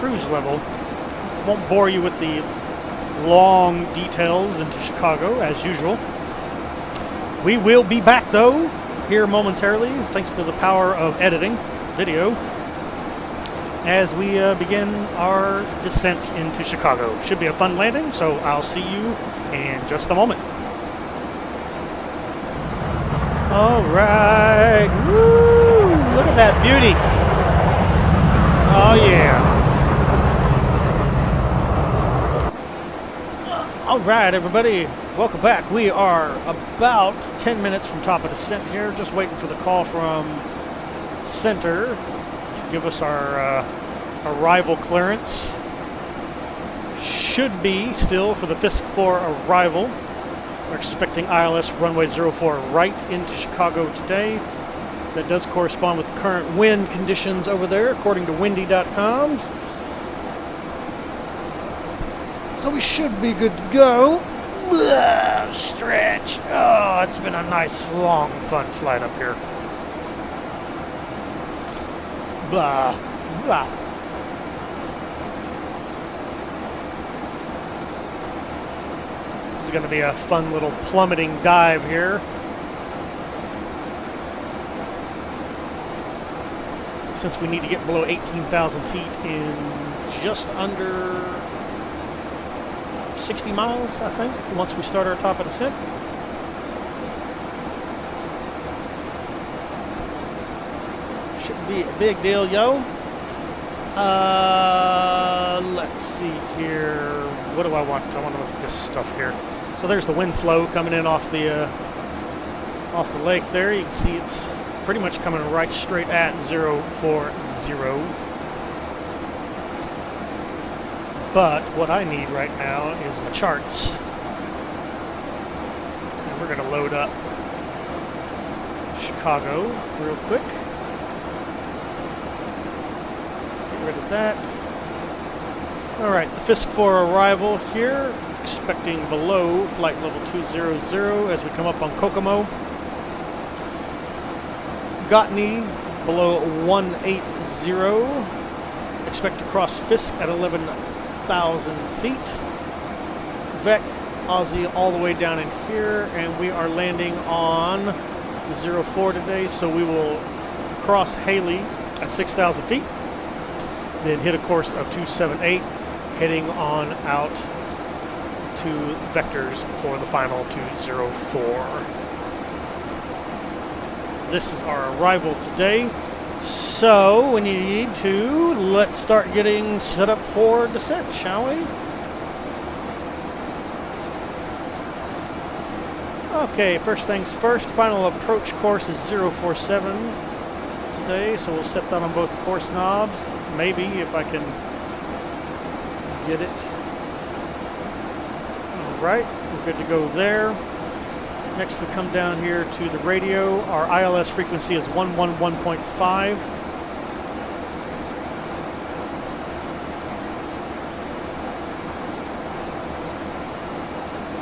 cruise level. Won't bore you with the long details into Chicago as usual. We will be back though here momentarily thanks to the power of editing video as we begin our descent into Chicago. Should be a fun landing, so I'll see you in just a moment. All right. Woo! Look at that beauty. Oh, yeah. All right, everybody. Welcome back. We are about 10 minutes from top of descent here. Just waiting for the call from center to give us our arrival clearance. Should be still for the FISC 4 arrival. We're expecting ILS runway 04 right into Chicago today. That does correspond with the current wind conditions over there, according to windy.com. So we should be good to go. Blah, stretch. Oh, it's been a nice, long, fun flight up here. Blah, blah. This is going to be a fun little plummeting dive here. Since we need to get below 18,000 feet in just under 60 miles, I think, once we start our top of descent. Shouldn't be a big deal, yo. Let's see here. What do I want? I want to look at this stuff here. So there's the wind flow coming in off the lake there. You can see it's pretty much coming right straight at 040. But what I need right now is my charts. And we're going to load up Chicago real quick. Get rid of that. All right, the FISC 4 arrival here. Expecting below flight level 200 as we come up on Kokomo. Gotney below 180. Expect to cross FISC at 11,000 feet. Vec, Aussie all the way down in here, and we are landing on 04 today, so we will cross Haley at 6,000 feet, then hit a course of 278, heading on out to vectors for the final 204. This is our arrival today. So we need to, let's start getting set up for descent, shall we? Okay, first things first, final approach course is 047 today, so we'll set that on both course knobs. Maybe if I can get it. All right, we're good to go there. Next we come down here to the radio. Our ILS frequency is 111.5.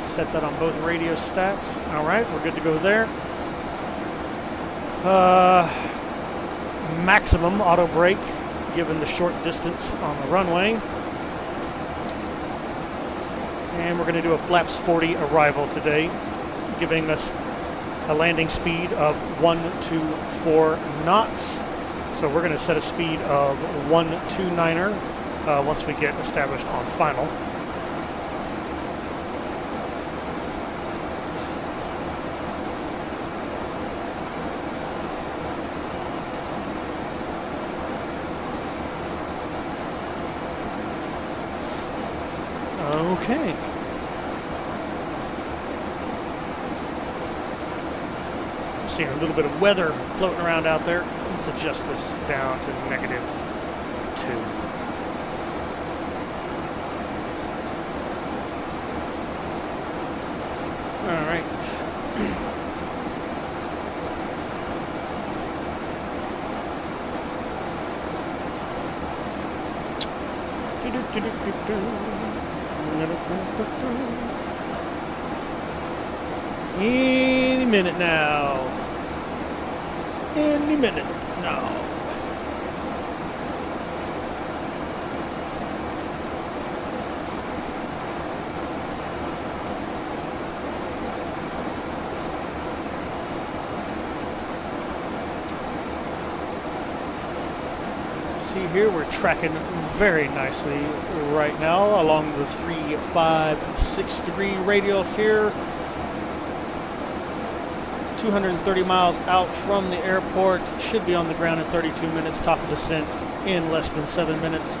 Set that on both radio stacks. All right, we're good to go there. Maximum auto brake given the short distance on the runway. And we're going to do a flaps 40 arrival today, giving us a landing speed of 124 knots. So we're going to set a speed of 129er once we get established on final. Okay. Seeing a little bit of weather floating around out there. Let's adjust this down to -2. All right. Any minute now. Any minute now. see here, we're tracking very nicely right now along the 356 degree radial here. 230 miles out from the airport, should be on the ground in 32 minutes, top of descent in less than 7 minutes.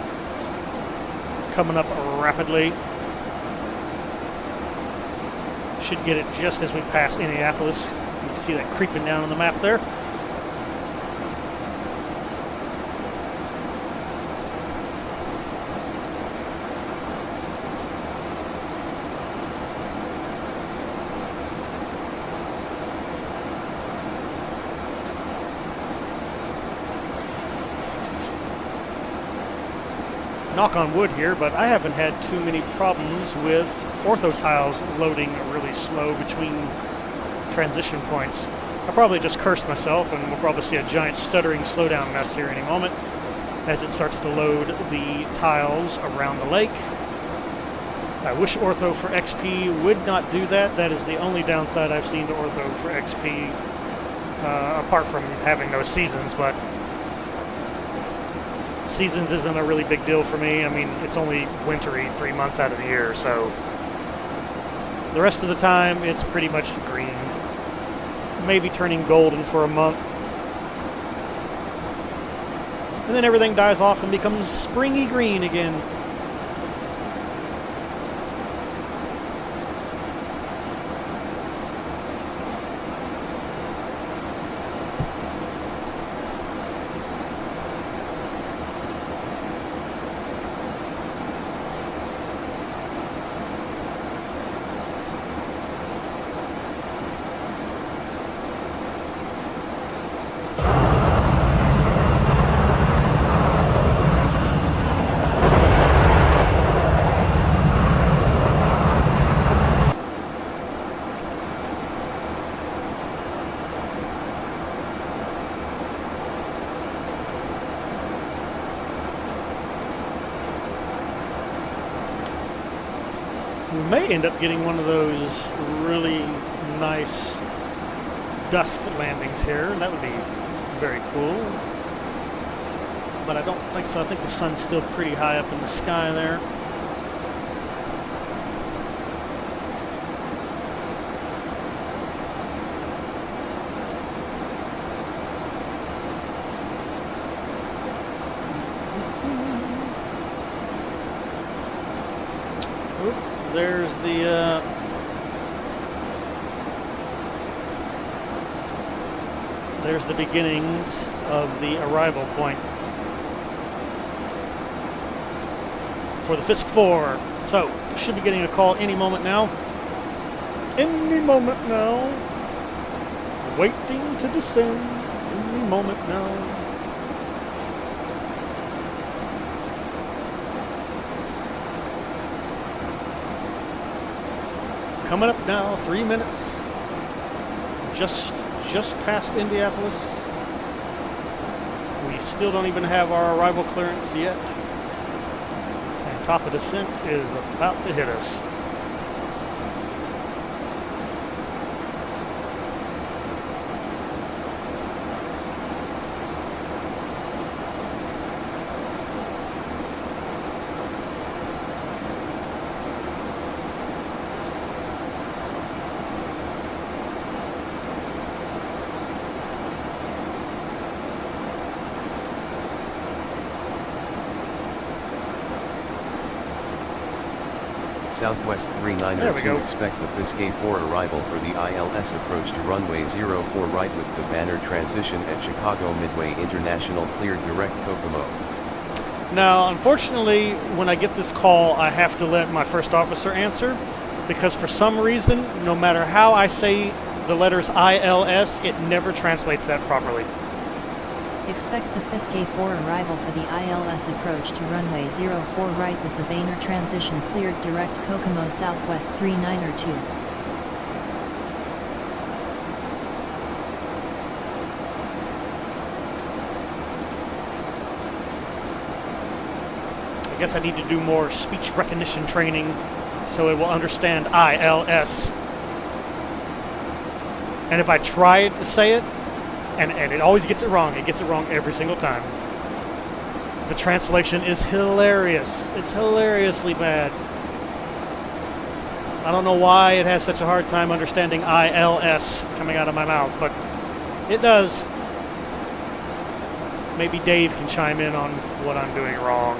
Coming up rapidly. Should get it just as we pass Indianapolis. You can see that creeping down on the map there. Knock on wood here, but I haven't had too many problems with ortho tiles loading really slow between transition points. I probably just cursed myself, and we'll probably see a giant stuttering slowdown mess here any moment as it starts to load the tiles around the lake. I wish Ortho4XP would not do that. That is the only downside I've seen to Ortho4XP, apart from having no seasons, but seasons isn't a really big deal for me. I mean, it's only wintry 3 months out of the year, so the rest of the time it's pretty much green. Maybe turning golden for a month. And then everything dies off and becomes springy green again. We may end up getting one of those really nice dusk landings here. That would be very cool. But I don't think so. I think the sun's still pretty high up in the sky there. There's the beginnings of the arrival point for the Fisk 4. So, should be getting a call any moment now. Any moment now. Waiting to descend. Any moment now. Coming up now, 3 minutes. Just past Indianapolis. We still don't even have our arrival clearance yet. And top of descent is about to hit us. Southwest 392 expect the Fisk 4 arrival for the ILS approach to runway 04 right with the banner transition at Chicago Midway International cleared direct Kokomo. Now, unfortunately, when I get this call, I have to let my first officer answer because for some reason, no matter how I say the letters ILS, it never translates that properly. Expect the Fisk 4 arrival for the ILS approach to runway 04 right with the banner transition cleared direct Kokomo Southwest 392. I guess I need to do more speech recognition training so it will understand ILS. And if I try to say it, and it always gets it wrong. It gets it wrong every single time. The translation is hilarious. It's hilariously bad. I don't know why it has such a hard time understanding ILS coming out of my mouth, but it does. Maybe Dave can chime in on what I'm doing wrong.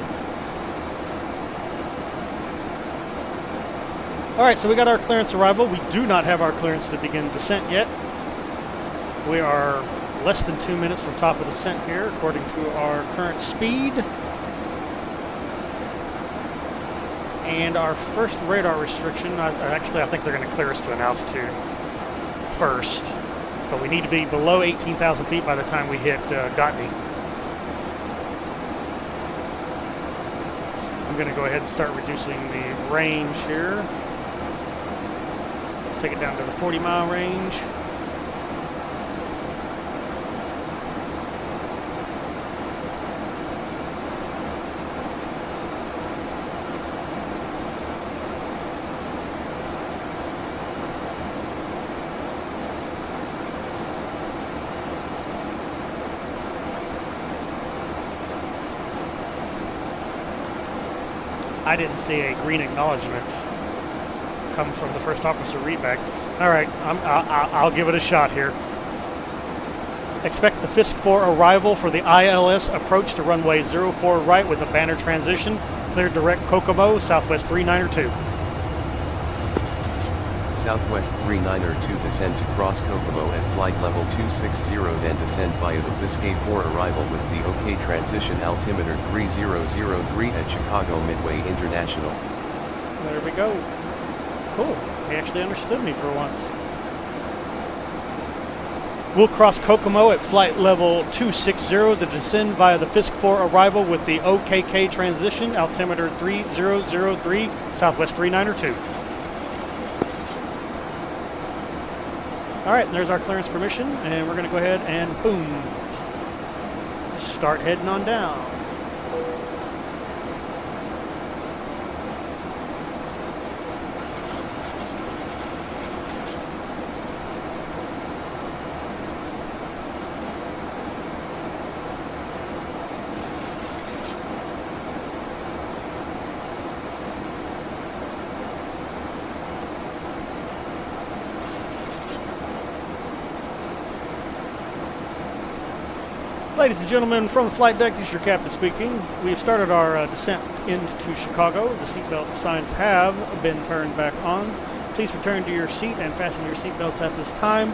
Alright, so we got our clearance arrival. We do not have our clearance to begin descent yet. We are less than 2 minutes from top of descent here, according to our current speed. And our first radar restriction, actually I think they're going to clear us to an altitude first. But we need to be below 18,000 feet by the time we hit Gotney. I'm going to go ahead and start reducing the range here. Take it down to the 40-mile range. I didn't see a green acknowledgement come from the first officer readback. All right, I'll give it a shot here. Expect the FISC 4 arrival for the ILS approach to runway 04 right with a banner transition. Clear direct Kokomo, Southwest 392. Southwest 392 descend to cross Kokomo at flight level 260, then descend via the FISC 4 arrival with the OK transition altimeter 3003 at Chicago Midway International. There we go. Cool. He actually understood me for once. We'll cross Kokomo at flight level 260 to descend via the FISC 4 arrival with the OKK transition altimeter 3003 Southwest 392. All right, there's our clearance permission, and we're going to go ahead and boom, start heading on down. Ladies and gentlemen, from the flight deck, this is your captain speaking. We've started our descent into Chicago. The seatbelt signs have been turned back on. Please return to your seat and fasten your seatbelts at this time.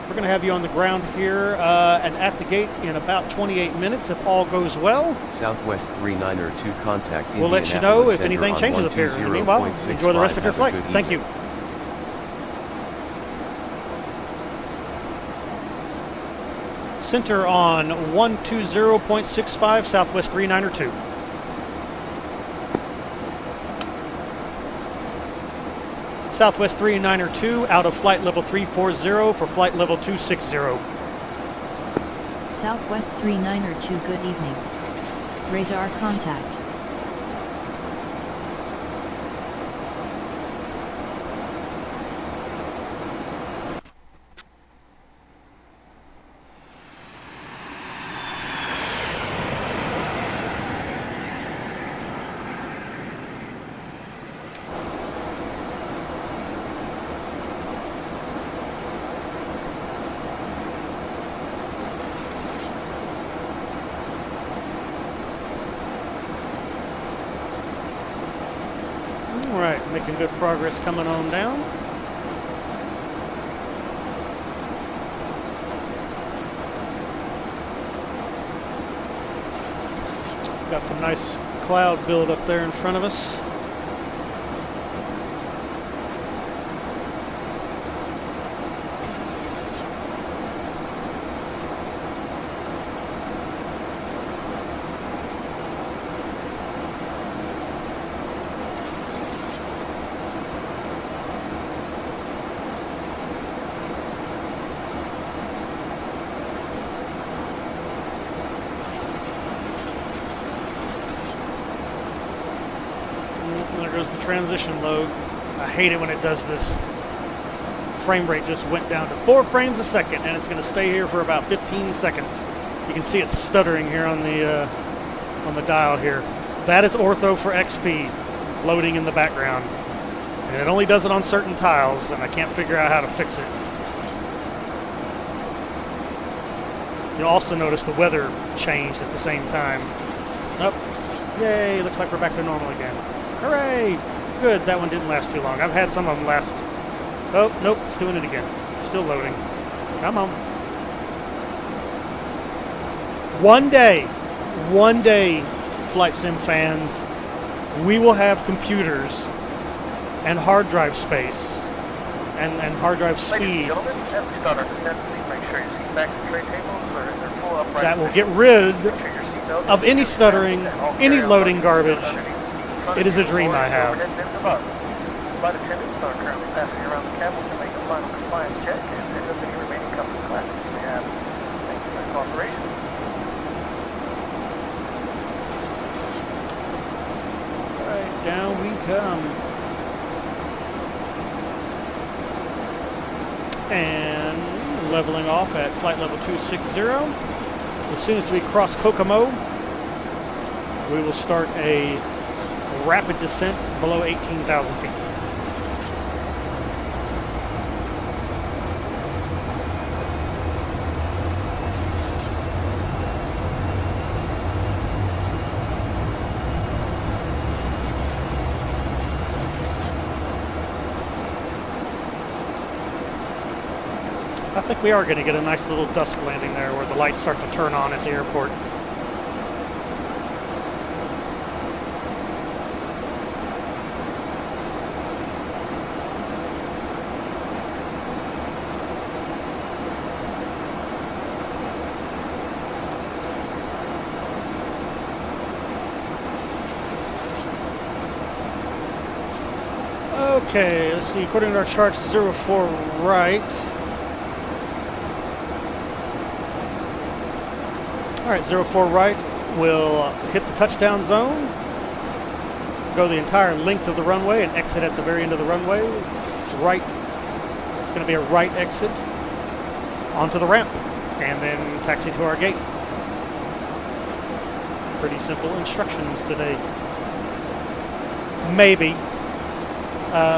We're going to have you on the ground here and at the gate in about 28 minutes if all goes well. Southwest 392 contact. We'll let you know if anything changes up here. Meanwhile, enjoy the rest of your flight. Thank you. Center on 120.65 Southwest 392. Southwest 392 out of flight level 340 for flight level 260. Southwest 392, good evening. Radar contact. Alright, making good progress coming on down. Got some nice cloud build up there in front of us. There goes the transition load. I hate it when it does this. Frame rate just went down to 4 frames a second, and it's going to stay here for about 15 seconds. You can see it stuttering here on the on the dial here. That is Ortho4XP loading in the background. And it only does it on certain tiles, and I can't figure out how to fix it. You'll also notice the weather changed at the same time. Oh, yay, looks like we're back to normal again. Hooray! Good, that one didn't last too long. I've had some of them last... Oh, nope, it's doing it again. Still loading. Come on. One day, Flight Sim fans, we will have computers and hard drive space and hard drive Ladies and speed gentlemen, as we start our descent, please make sure your seat backs and tray tables are in their full upright that will position. get rid Make sure your seatbelt of is any securely stuttering, fastened and all any carry-on loading luggage is garbage. underneath the seat in front It of is a you dream or I have. overhead bins above. Flight attendants are currently passing around the cabin to make a final compliance check and pick up any remaining cups and glasses you may have. Thank you for your cooperation. Right, down we come. And leveling off at flight level 260. As soon as we cross Kokomo, we will start a rapid descent below 18,000 feet. I think we are going to get a nice little dusk landing there where the lights start to turn on at the airport. Okay, let's see. According to our charts, 04 right. All right, 04 right will hit the touchdown zone, go the entire length of the runway, and exit at the very end of the runway. Right, it's going to be a right exit onto the ramp, and then taxi to our gate. Pretty simple instructions today. Maybe.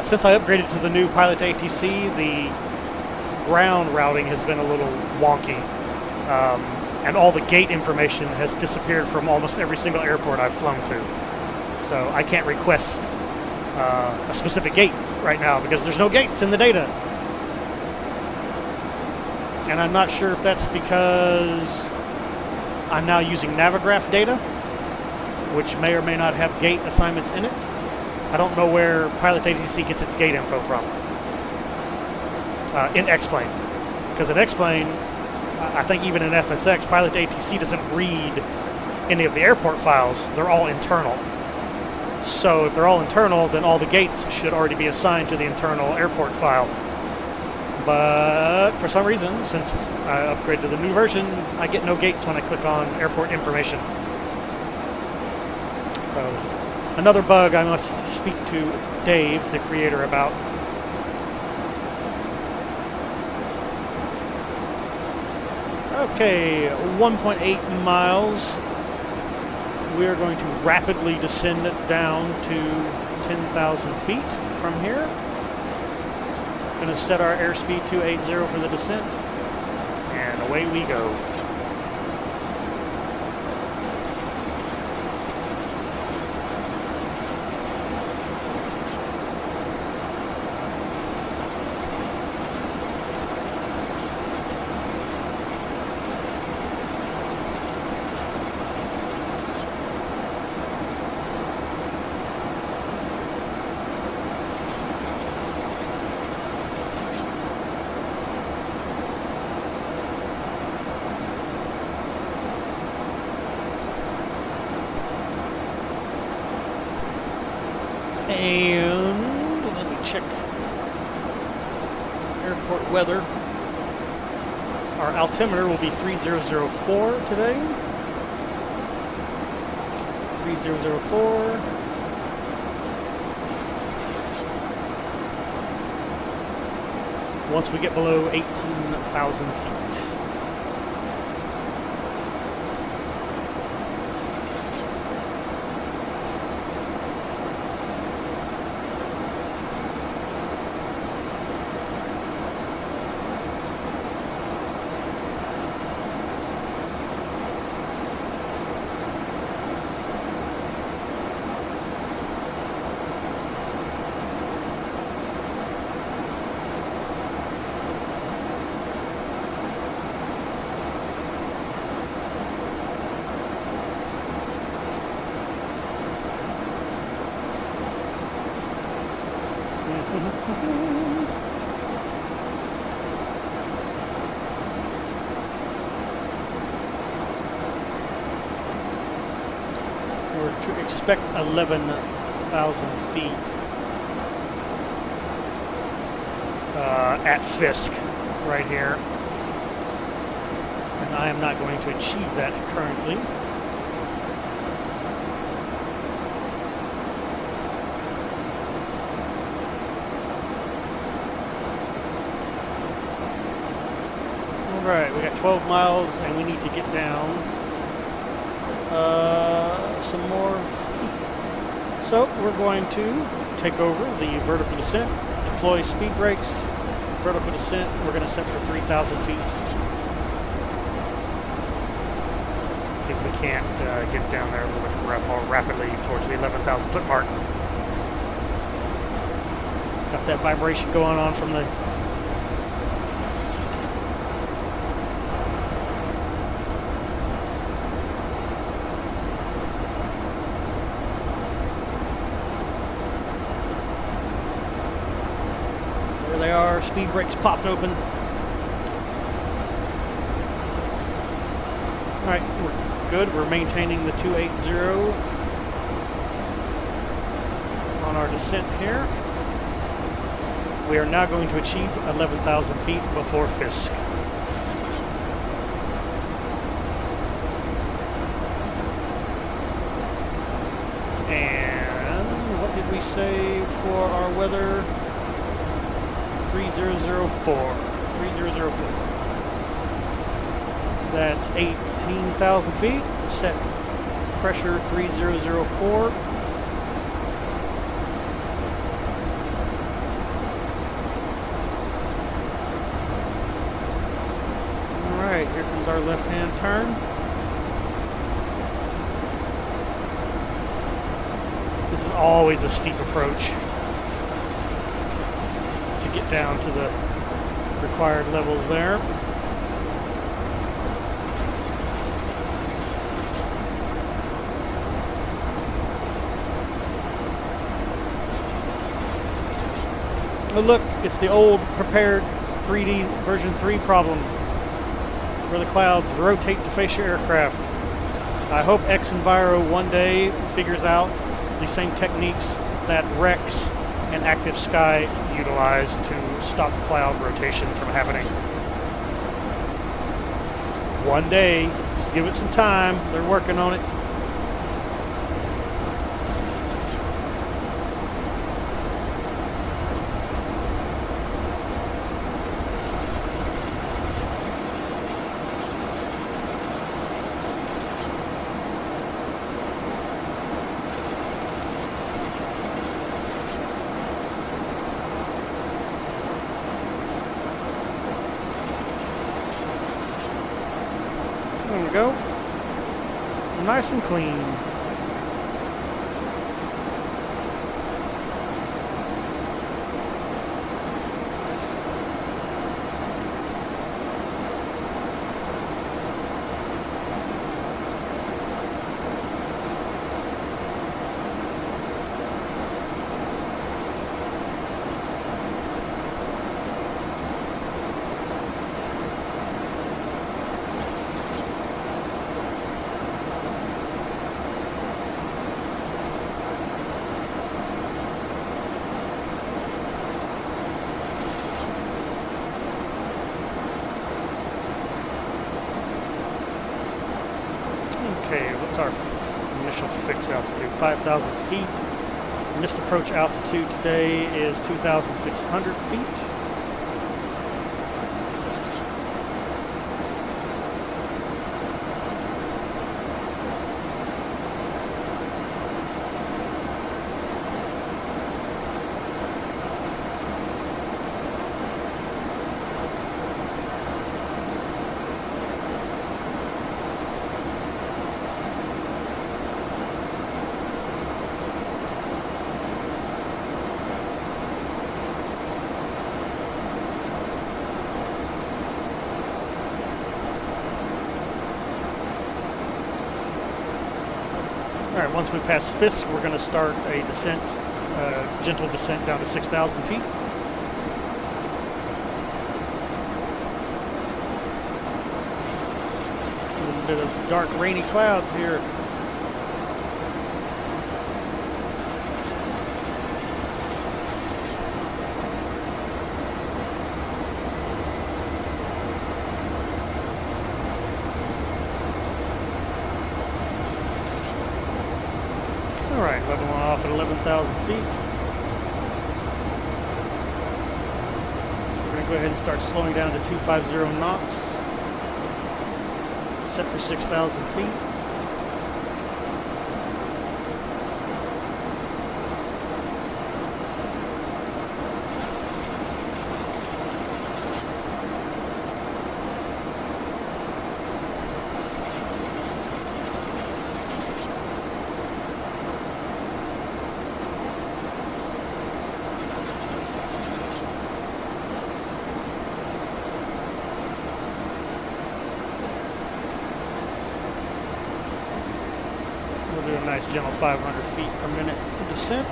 Since I upgraded to the new Pilot ATC, the ground routing has been a little wonky. And all the gate information has disappeared from almost every single airport I've flown to. So I can't request a specific gate right now because there's no gates in the data. And I'm not sure if that's because I'm now using Navigraph data, which may or may not have gate assignments in it. I don't know where Pilot ATC gets its gate info from in X-Plane. Because in X-Plane, I think even in FSX, Pilot ATC doesn't read any of the airport files. They're all internal. So if they're all internal, then all the gates should already be assigned to the internal airport file. But for some reason, since I upgraded to the new version, I get no gates when I click on airport information. So another bug I must speak to Dave, the creator, about. Okay, 1.8 miles. We're going to rapidly descend it down to 10,000 feet from here. Going to set our airspeed 280 for the descent, and away we go. And let me check airport weather. Our altimeter will be 3004 today. 3004. Once we get below 18,000 feet. We're to expect 11,000 feet at Fisk right here. And I am not going to achieve that currently. Alright, we got 12 miles and we need to get down some more feet. So we're going to take over the vertical descent, deploy speed brakes, vertical descent. We're going to set for 3,000 feet. See if we can't get down there a little bit more rapidly towards the 11,000 foot mark. Got that vibration going on from the they are. Speed brakes popped open. Alright, we're good. We're maintaining the 280 on our descent here. We are now going to achieve 11,000 feet before Fisk. And what did we say for our weather? 3004. That's 18,000 feet. Set pressure 3004. Alright, here comes our left-hand turn. This is always a steep approach to get down to the required levels there. Oh look, it's the old prepared 3D version 3 problem where the clouds rotate to face your aircraft. I hope xEnviro one day figures out the same techniques that Rex and Active Sky utilize to stop cloud rotation from happening. One day, just give it some time. They're working on it. There we go. Nice and clean. Okay, what's our initial fix altitude? 5,000 feet. Missed approach altitude today is 2,600 feet. Alright, once we pass Fisk, we're going to start a descent gentle descent down to 6,000 feet. A little bit of dark, rainy clouds here. Alright, leveling off at 11,000 feet. We're going to go ahead and start slowing down to 250 knots. Set for 6,000 feet. We'll do a nice gentle 500 feet per minute descent.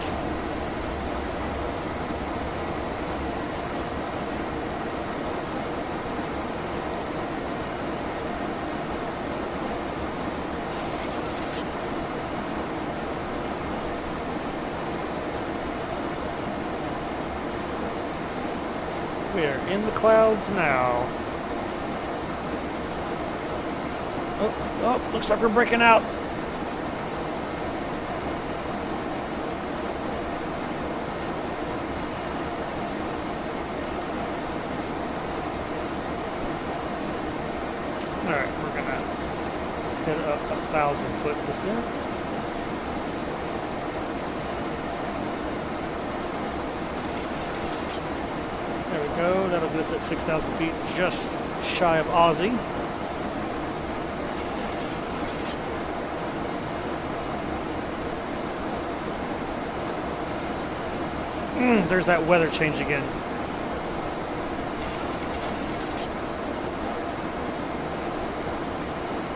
We are in the clouds now. Oh, looks like we're breaking out. Alright, we're gonna hit a 1,000-foot descent. There we go, that'll get us at 6,000 feet, just shy of Aussie. There's that weather change again.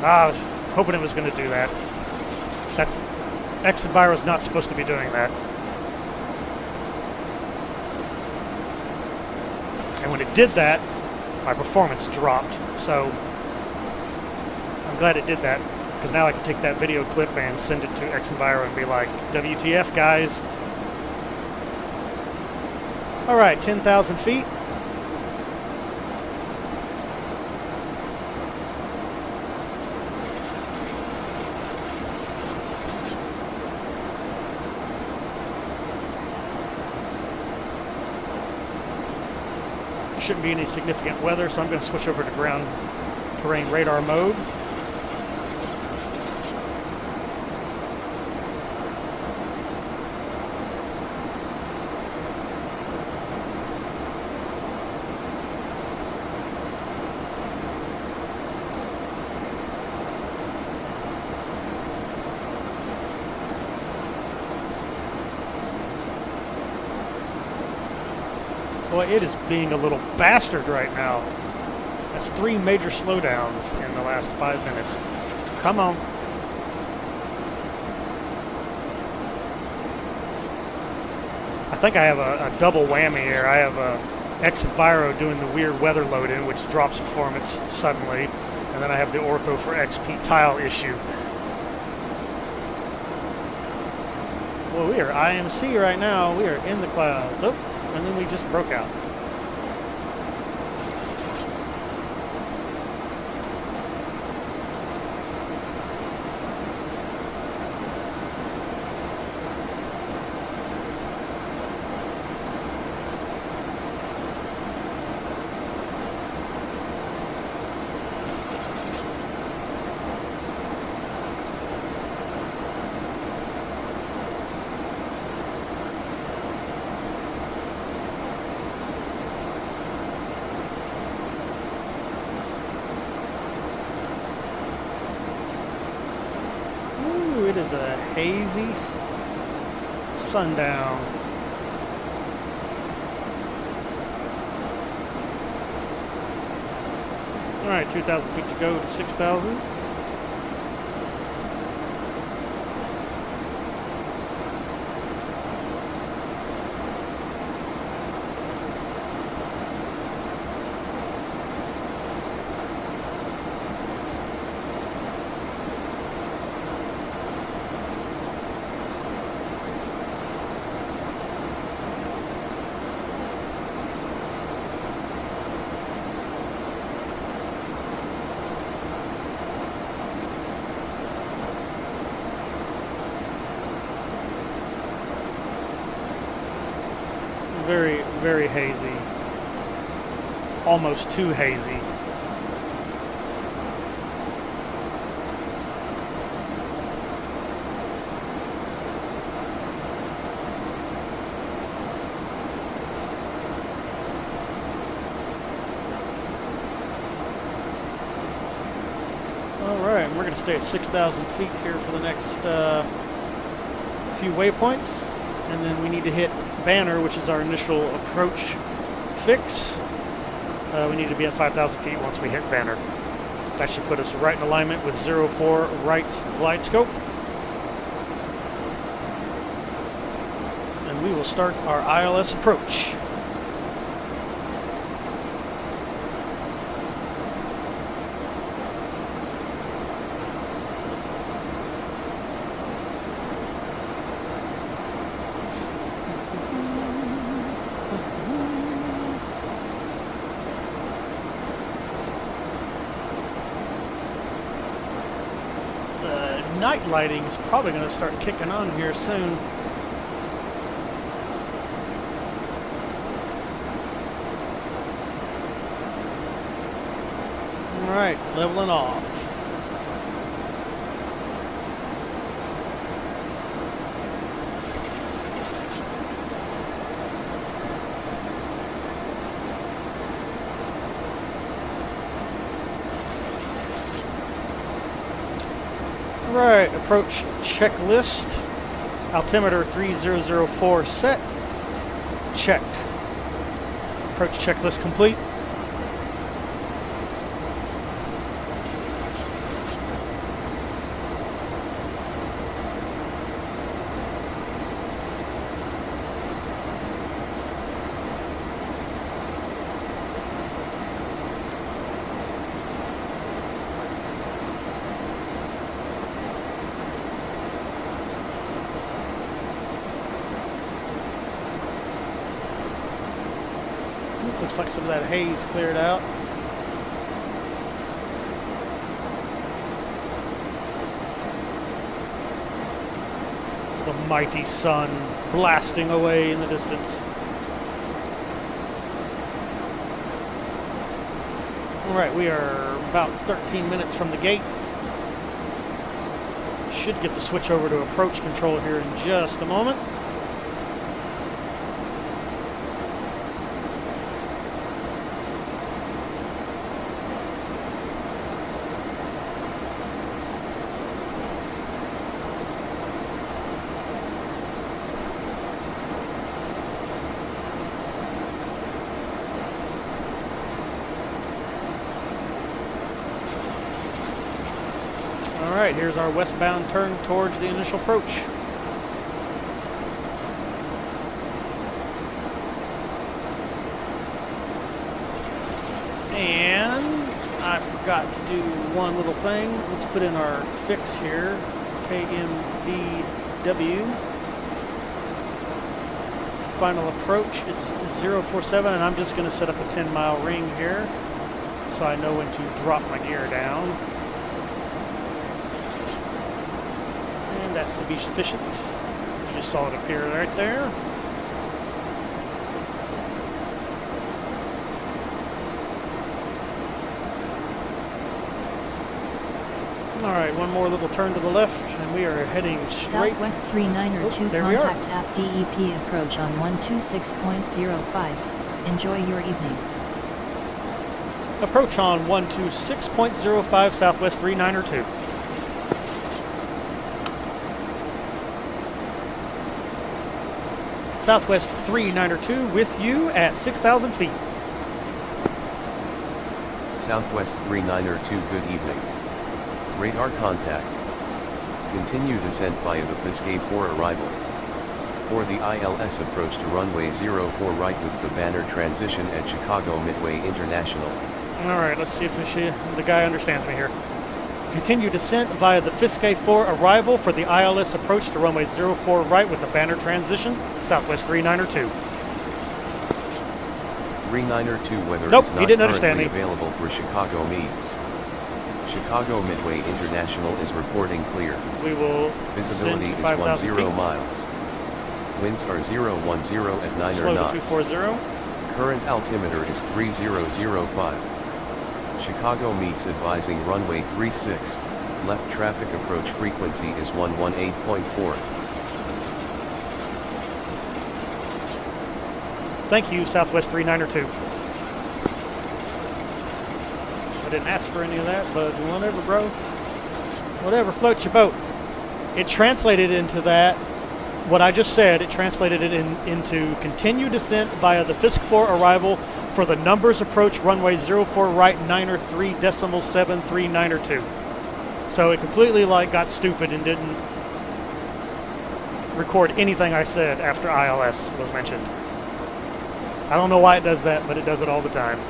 I was hoping it was going to do that. That's xEnviro is not supposed to be doing that. And when it did that, my performance dropped. So I'm glad it did that, because now I can take that video clip and send it to xEnviro and be like, WTF, guys. All right, 10,000 feet. Shouldn't be any significant weather, so I'm going to switch over to ground terrain radar mode. Boy, it is being a little bastard right now. That's 3 major slowdowns in the last 5 minutes. Come on. I think I have a double whammy here. I have xEnviro doing the weird weather load-in, which drops performance suddenly. And then I have the Ortho4XP tile issue. Well, we are IMC right now. We are in the clouds. Oh. And then we just broke out. It is a hazy sundown. All right, 2,000 feet to go to 6,000. Very, very hazy. Almost too hazy. Alright, we're going to stay at 6,000 feet here for the next few waypoints. And then we need to hit Banner, which is our initial approach fix. We need to be at 5,000 feet once we hit Banner. That should put us right in alignment with 04 right's glide scope. And we will start our ILS approach. Night lighting is probably going to start kicking on here soon. All right, leveling off. Right, approach checklist. Altimeter 3004 set. Checked. Approach checklist complete. Looks like some of that haze cleared out. The mighty sun blasting away in the distance. All right, we are about 13 minutes from the gate. Should get the switch over to approach control here in just a moment. Alright, here's our westbound turn towards the initial approach. And I forgot to do one little thing. Let's put in our fix here, KMDW. Final approach is 047, and I'm just going to set up a 10-mile ring here so I know when to drop my gear down. And that's to be sufficient. You just saw it appear right there. Alright, one more little turn to the left, and we are heading straight. Southwest 3902 there we contact are. app DEP approach on 126.05. Enjoy your evening. Approach on 126.05 Southwest 3902. Southwest 3902 with you at 6,000 feet. Southwest 3902, good evening. Radar contact. Continue descent via the Biscay for arrival. For the ILS approach to runway 04 right with the banner transition at Chicago Midway International. Alright, let's see if the guy understands me here. Continue descent via the Biscay 4 arrival for the ILS approach to runway 04 right with the banner transition, Southwest 3902. 3902 weather Nope, is he not didn't understand currently me. available for Chicago meets. Chicago Midway International is reporting clear. We will Visibility descend is to 5,000 10 feet. miles. Winds are 010 at 9 Slow to knots. 240. Current altimeter is 3005. Chicago meets advising runway 36. Left traffic approach frequency is 118.4. Thank you, Southwest 3902. I didn't ask for any of that, but whatever, bro. Whatever floats your boat. It translated into that, what I just said, it translated it into continue descent via the Fisk 4 arrival for the numbers approach runway 04 right 9.3.73902. So it completely like got stupid and didn't record anything I said after ILS was mentioned. I don't know why it does that, but it does it all the time.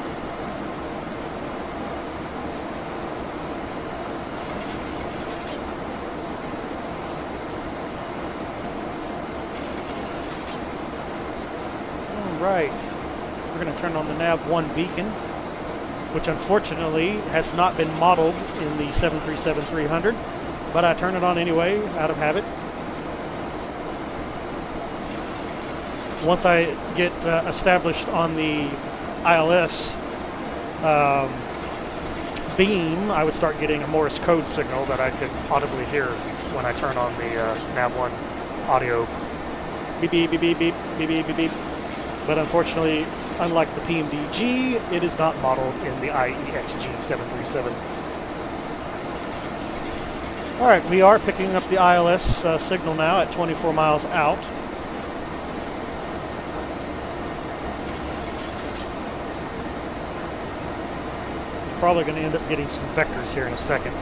Right, we're going to turn on the nav1 beacon, which unfortunately has not been modeled in the 737-300, but I turn it on anyway out of habit. Once I get established on the ILS beam, I would start getting a Morse code signal that I could audibly hear when I turn on the nav1 audio. Beep, beep, beep, beep, beep, beep, beep, beep, beep. But unfortunately, unlike the PMDG, it is not modeled in the IEXG 737. All right, we are picking up the ILS signal now at 24 miles out. Probably going to end up getting some vectors here in a second.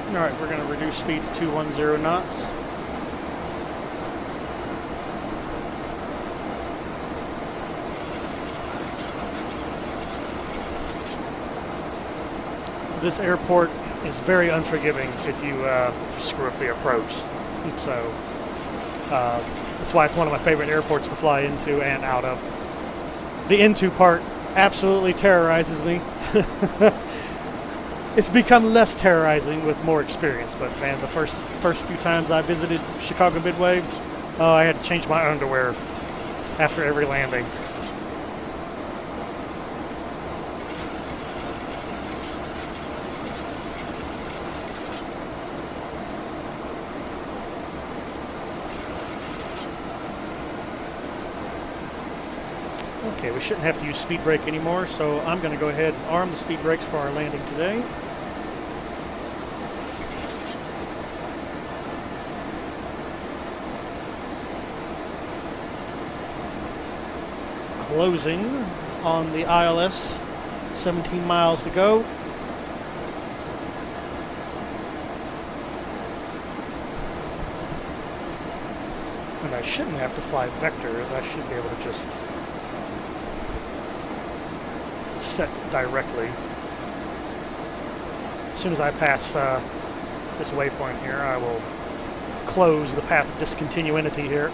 All right, we're going to reduce speed to 210 knots. This airport is very unforgiving if you screw up the approach. So that's why it's one of my favorite airports to fly into and out of. The into part absolutely terrorizes me. It's become less terrorizing with more experience, but man, the first few times I visited Chicago Midway, I had to change my underwear after every landing. Okay, we shouldn't have to use speed brake anymore, so I'm going to go ahead and arm the speed brakes for our landing today. Closing on the ILS, 17 miles to go. And I shouldn't have to fly vectors, I should be able to just set directly. As soon as I pass this waypoint here, I will close the path of discontinuity here.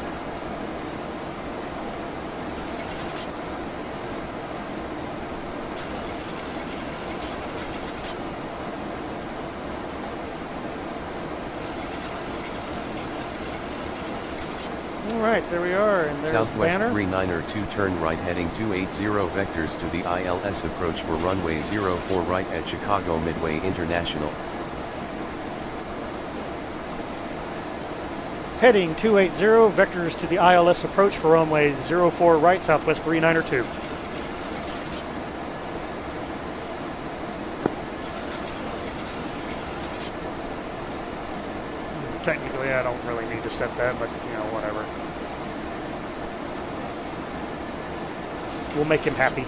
Alright, there we are, and there's Southwest banner. 3902 turn right heading 280 vectors to the ILS approach for runway 04 right at Chicago Midway International. Heading 280, vectors to the ILS approach for runway 04 right, Southwest 3902. technically I don't really need to set that, but you know, whatever. We'll make him happy.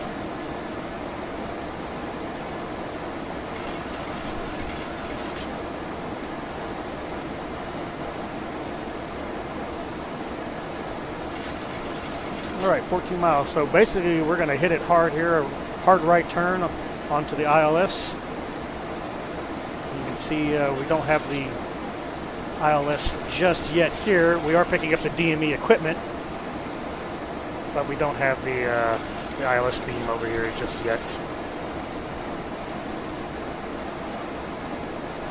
All right, 14 miles. So basically we're going to hit it hard here, a hard right turn onto the ILS. You can see we don't have the ILS just yet here. We are picking up the DME equipment, but we don't have the ILS beam over here just yet.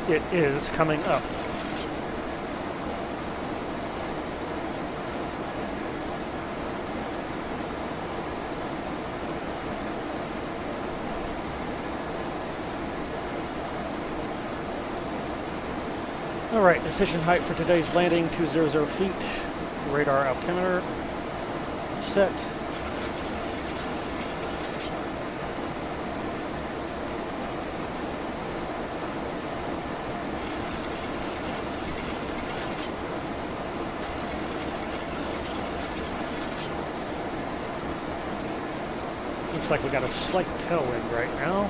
It is coming up. All right, decision height for today's landing, 200 feet. Radar altimeter set. Looks like we got a slight tailwind right now.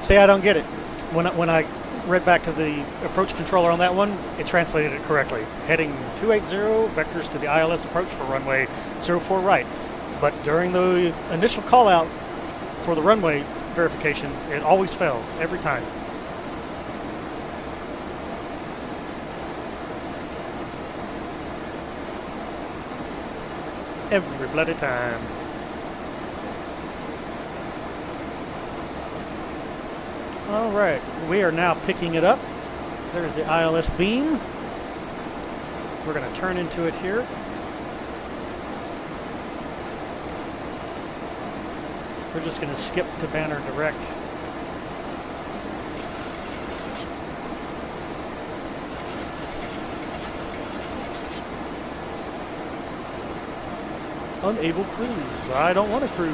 See, I don't get it. When I read back to the approach controller on that one, it translated it correctly. Heading 280, vectors to the ILS approach for runway 04 right. But during the initial call out for the runway verification, it always fails, every time. Every bloody time. All right, we are now picking it up. There's the ILS beam. We're going to turn into it here. We're just going to skip to banner direct. Unable cruise. I don't want to cruise.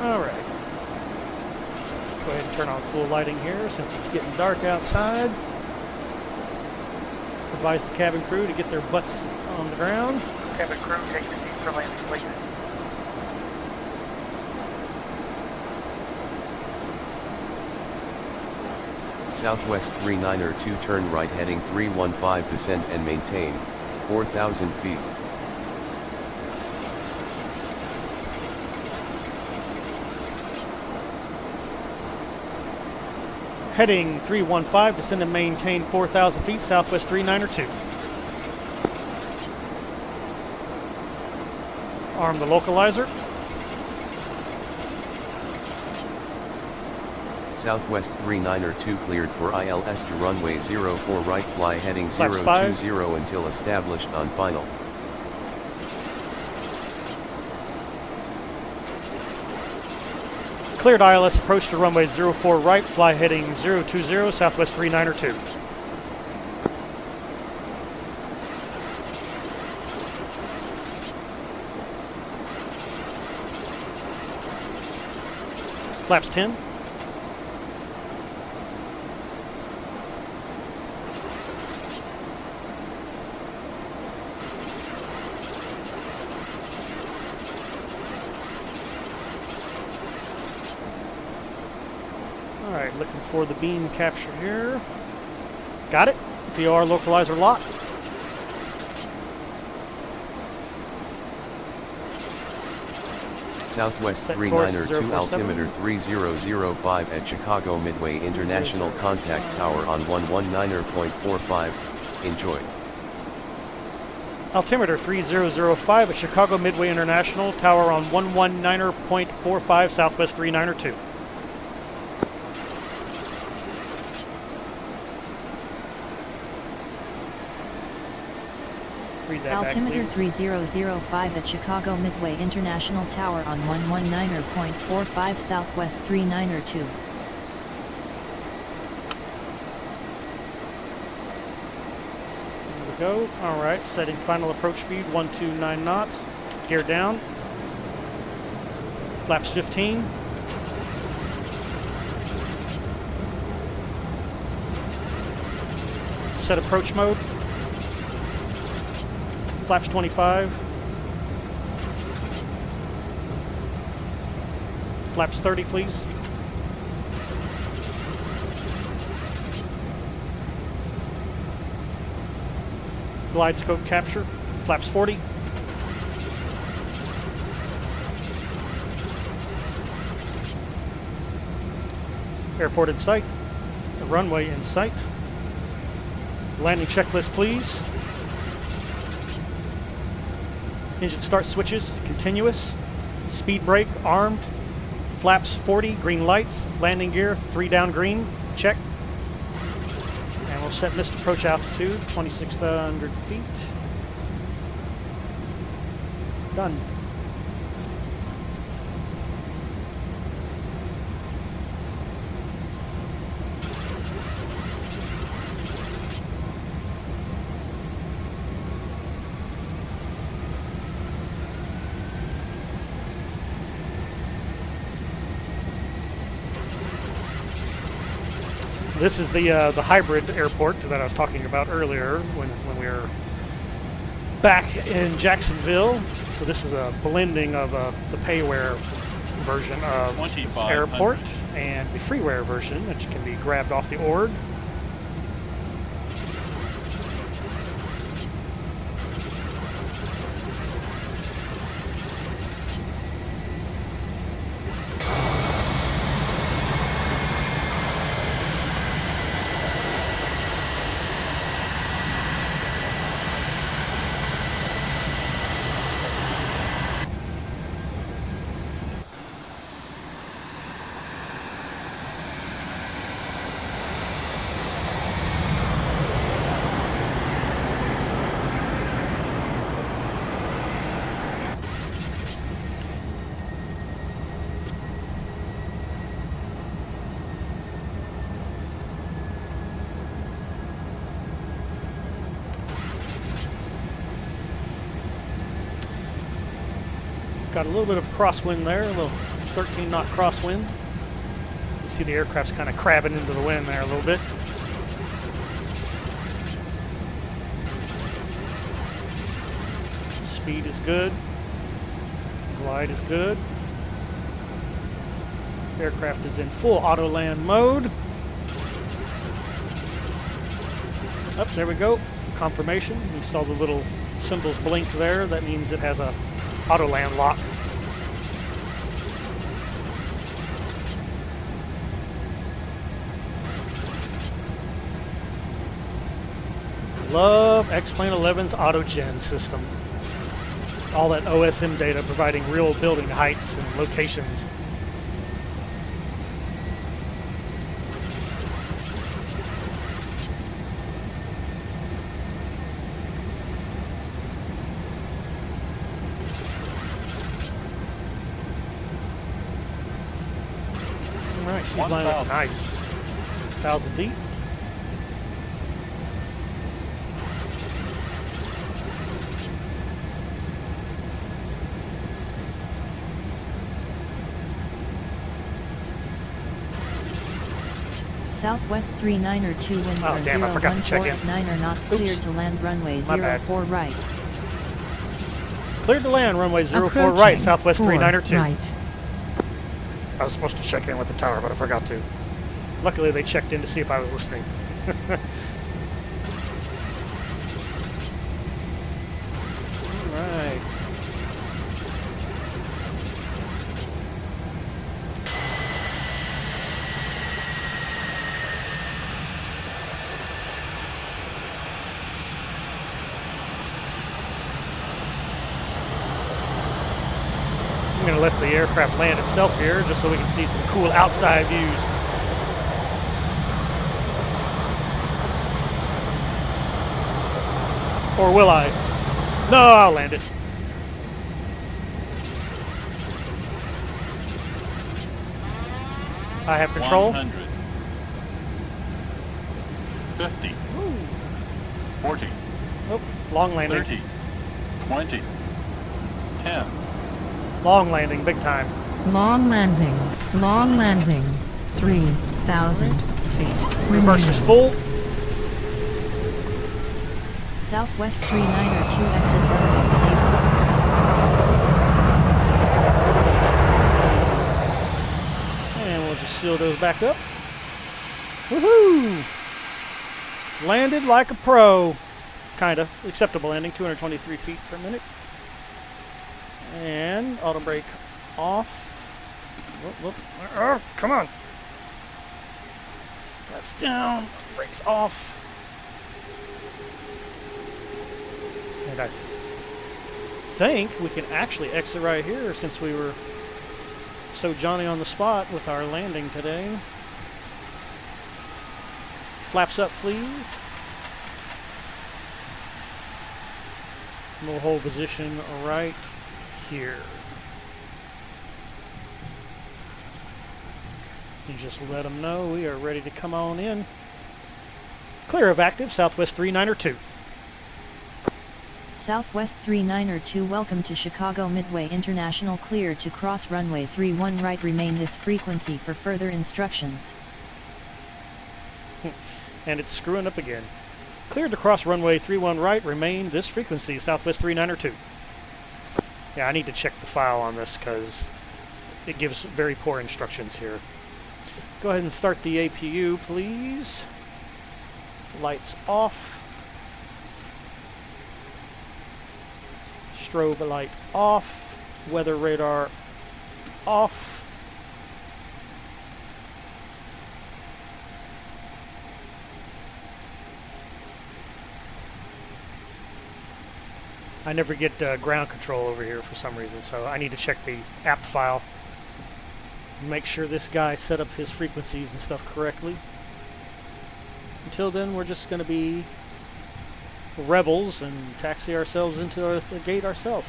All right. Go ahead and turn on full lighting here since it's getting dark outside. Advise the cabin crew to get their butts on the ground. Cabin crew, take your seats for landing, please. Southwest 392 turn right heading 315 descend and maintain 4,000 feet. Heading 315, descend and maintain 4,000 feet, Southwest 392. Arm the localizer. Southwest 392 cleared for ILS to runway 04 right, fly heading Flaps 020 until established on final. Cleared ILS approach to runway 04 right, fly heading 020, Southwest 392. Flaps 10. Alright, looking for the beam capture here. Got it. VOR localizer locked. Southwest Set course 392 047. altimeter 3005 at Chicago Midway International Contact Tower on 119.45. Enjoy. Altimeter 3005 at Chicago Midway International, tower on 119.45, Southwest 392. Read that Altimeter back, please. 3005 at Chicago Midway International Tower on 119.45 Southwest 392. we go. All right, setting final approach speed 129 knots. Gear down. Flaps 15. Set approach mode. Flaps 25. Flaps 30, please. Glide scope capture. Flaps 40. Airport in sight. The runway in sight. Landing checklist, please. Engine start switches, continuous. Speed brake, armed. Flaps 40, green lights. Landing gear, 3 down green, check. And we'll set missed approach altitude, 2,600 feet. Done. This is the hybrid airport that I was talking about earlier when we were back in Jacksonville. So this is a blending of the payware version of this airport and the freeware version, which can be grabbed off the org. Got a little bit of crosswind there, a little 13 knot crosswind. You see the aircraft's kind of crabbing into the wind there a little bit. Speed is good. Glide is good. Aircraft is in full auto land mode. Up, there we go. Confirmation. You saw the little symbols blink there. That means it has a auto land lock. Love X-Plane 11's auto gen system. All that OSM data providing real building heights and locations. Alright, she's lining up nice. 1,000 feet. Southwest 392 winds are damn, I forgot to check in. 014 knots cleared to land runway 04 right. Cleared to land runway 04 Approaching right, Southwest 4 392. right. I was supposed to check in with the tower, but I forgot to. Luckily, they checked in to see if I was listening. All right. I'm going to let the aircraft land itself here just so we can see some cool outside views. Or will I? No, I'll land it. I have control. 100. 50. 40. Oh, long landing. 30, 20, 10. Long landing, big time. Long landing. Long landing. 3,000 feet. Reverse is remaining. full. Southwest 392 exit runway label. And we'll just seal those back up. Woohoo! Landed like a pro. Kinda. Acceptable landing, 223 feet per minute. And auto brake off. Whoop, whoop. Oh, come on. Flaps down, brakes off. And I think we can actually exit right here since we were so Johnny on the spot with our landing today. Flaps up, please. And we'll hold position right here. You just let them know we are ready to come on in. Clear of active, Southwest 392. Southwest 392, welcome to Chicago Midway International, clear to cross runway 31 right, remain this frequency for further instructions. And it's screwing up again. Cleared to cross runway 31 right, remain this frequency, Southwest 392. Yeah, I need to check the file on this because it gives very poor instructions here. Go ahead and start the APU, please. Lights off. Strobe light off. Weather radar off. I never get ground control over here for some reason, so I need to check the app file. Make sure this guy set up his frequencies and stuff correctly. Until then, we're just going to be rebels and taxi ourselves into the gate ourselves.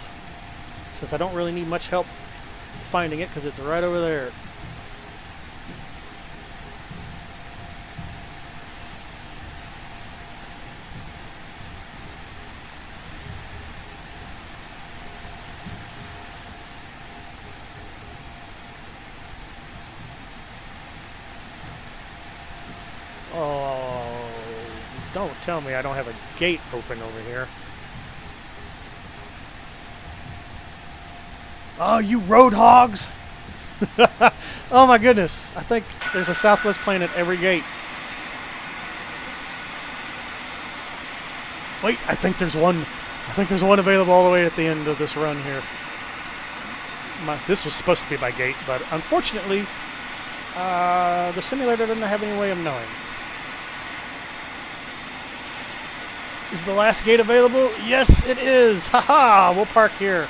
Since I don't really need much help finding it because it's right over there. Oh, don't tell me I don't have a gate open over here. Oh, you road hogs! Oh my goodness, I think there's a Southwest plane at every gate. Wait, I think there's one available all the way at the end of this run here. This was supposed to be my gate, but unfortunately, the simulator doesn't have any way of knowing. Is the last gate available? Yes, it is! Haha! We'll park here.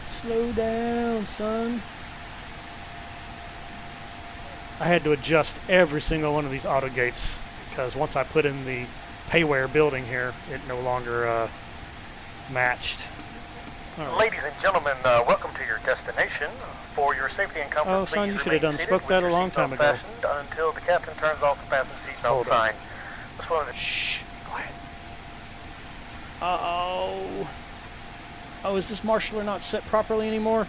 Slow down, son. I had to adjust every single one of these auto gates because once I put in the payware building here, it no longer matched. Right. Ladies and gentlemen, welcome to your destination. For your safety and comfort, oh, son, please you should have remain done seated spoke with that a your long time seatbelt ago. fastened until the captain turns off the fasten seatbelt Hold on. sign. Just wanted to Shh. Quiet. Uh-oh. Oh, is this marshaller not set properly anymore?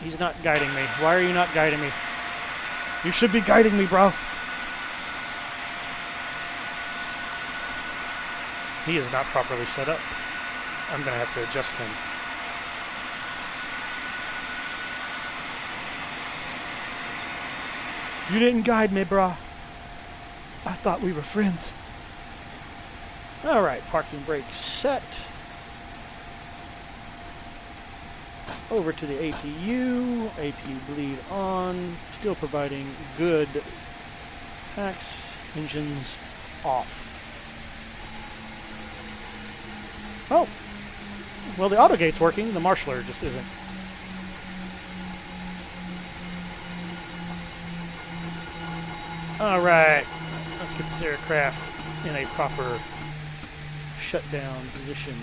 He's not guiding me. Why are you not guiding me? You should be guiding me, bro. He is not properly set up. I'm going to have to adjust him. You didn't guide me, bro. I thought we were friends. All right, parking brake set. Over to the APU. APU bleed on. Still providing good packs. Engines off. Oh. Well, the auto gate's working. The marshaller just isn't. All right. Let's get this aircraft in a proper shutdown position.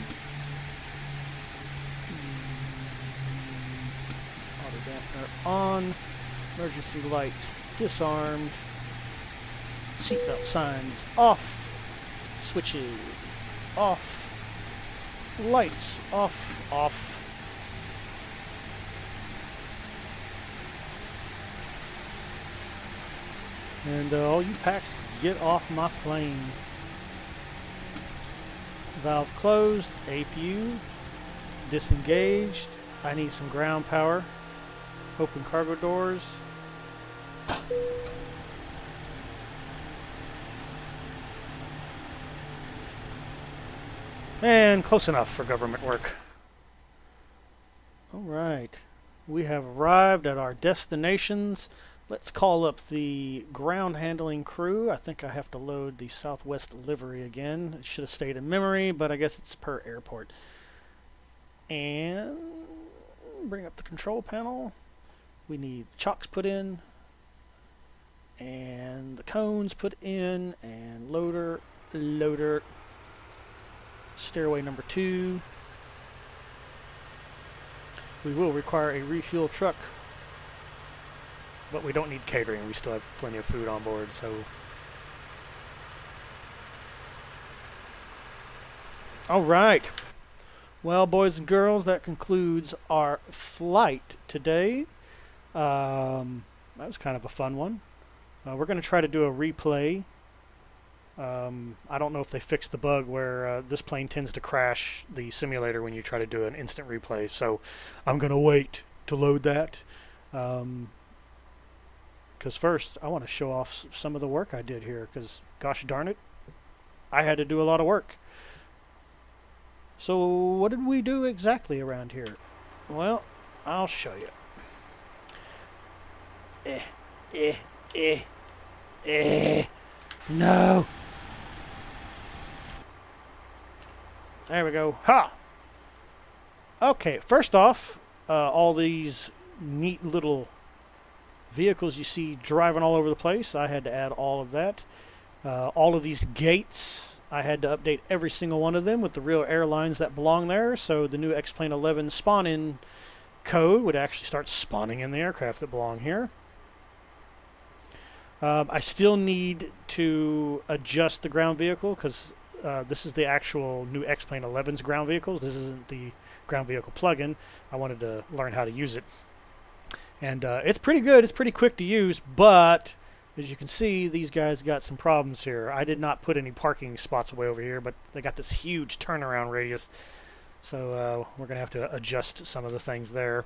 Auto dampener on. Emergency lights disarmed. Seatbelt signs off. Switches off. Lights off, off. And all you packs, get off my plane. Valve closed, APU disengaged. I need some ground power. Open cargo doors. And close enough for government work. Alright, we have arrived at our destinations. Let's call up the ground handling crew. I think I have to load the Southwest livery again. It should have stayed in memory, but I guess it's per airport. And bring up the control panel. We need the chocks put in, and the cones put in, and loader, stairway number 2. We will require a refuel truck, but we don't need catering. We still have plenty of food on board, so. All right. Well, boys and girls, that concludes our flight today. That was kind of a fun one. We're going to try to do a replay. I don't know if they fixed the bug where this plane tends to crash the simulator when you try to do an instant replay, so I'm going to wait to load that. Because first, I want to show off some of the work I did here, because gosh darn it, I had to do a lot of work. So what did we do exactly around here? Well, I'll show you. No. There we go. Ha! Okay, first off, all these neat little vehicles you see driving all over the place, I had to add all of that. All of these gates, I had to update every single one of them with the real airlines that belong there, so the new X-Plane 11 spawn-in code would actually start spawning in the aircraft that belong here. I still need to adjust the ground vehicle because this is the actual new X-Plane 11's ground vehicles. This isn't the ground vehicle plugin. I wanted to learn how to use it. And it's pretty good. It's pretty quick to use, but as you can see, these guys got some problems here. I did not put any parking spots away over here, but they got this huge turnaround radius. So we're going to have to adjust some of the things there.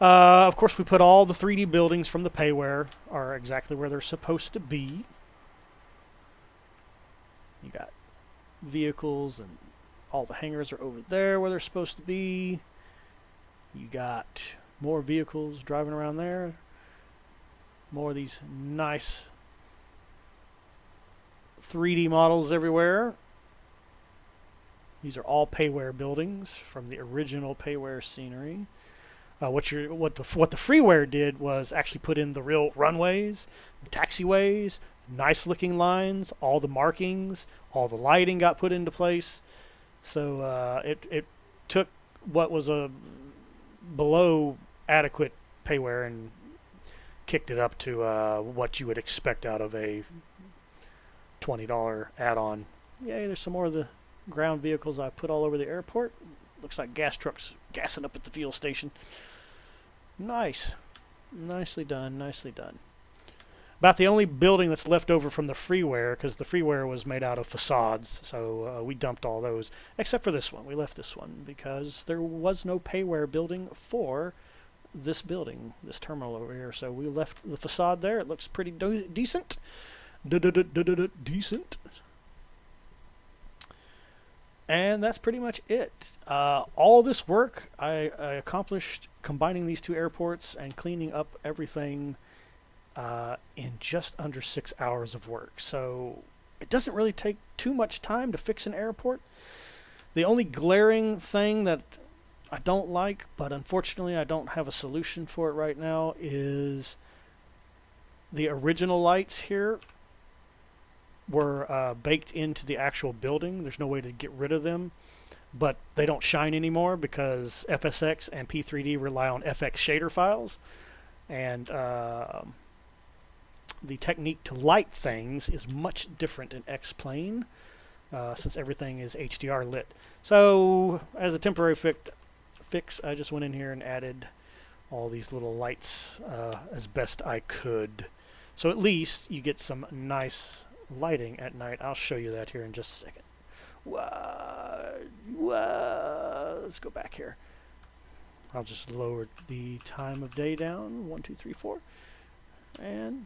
Of course, we put all the 3D buildings from the payware are exactly where they're supposed to be. You got vehicles, and all the hangars are over there where they're supposed to be. You got more vehicles driving around there. More of these nice 3D models everywhere. These are all payware buildings from the original payware scenery. What the freeware did was actually put in the real runways, taxiways, nice looking lines, all the markings, all the lighting got put into place. So it took what was a below adequate payware and kicked it up to what you would expect out of a $20 add-on. Yay, there's some more of the ground vehicles I put all over the airport. Looks like gas trucks gassing up at the fuel station. Nice. Nicely done, nicely done. About the only building that's left over from the freeware, because the freeware was made out of facades, so we dumped all those, except for this one. We left this one because there was no payware building for this building, this terminal over here, so we left the facade there. It looks pretty decent. Decent. And that's pretty much it. All this work I accomplished combining these two airports and cleaning up everything in just under 6 hours of work. So it doesn't really take too much time to fix an airport. The only glaring thing that I don't like, but unfortunately I don't have a solution for it right now, is the original lights here were baked into the actual building. There's no way to get rid of them, but they don't shine anymore because FSX and P3D rely on FX shader files, and the technique to light things is much different in X-Plane, since everything is HDR lit. So as a temporary fix, I just went in here and added all these little lights as best I could. So at least you get some nice lighting at night. I'll show you that here in just a second. Let's go back here. I'll just lower the time of day down, 1, 2, 3, 4. And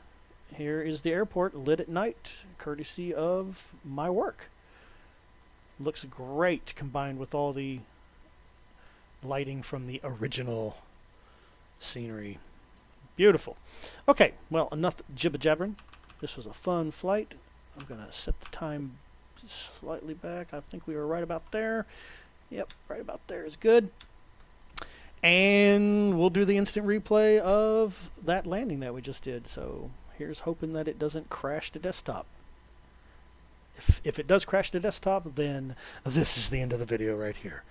here is the airport lit at night, courtesy of my work. Looks great combined with all the lighting from the original scenery. Beautiful. Okay, well, enough jibber-jabbering. This was a fun flight. I'm going to set the time slightly back. I think we were right about there. Yep, right about there is good. And we'll do the instant replay of that landing that we just did. So here's hoping that it doesn't crash the desktop. If it does crash the desktop, then this is the end of the video right here.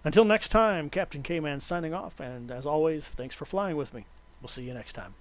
Until next time, Captain K-Man signing off. And as always, thanks for flying with me. We'll see you next time.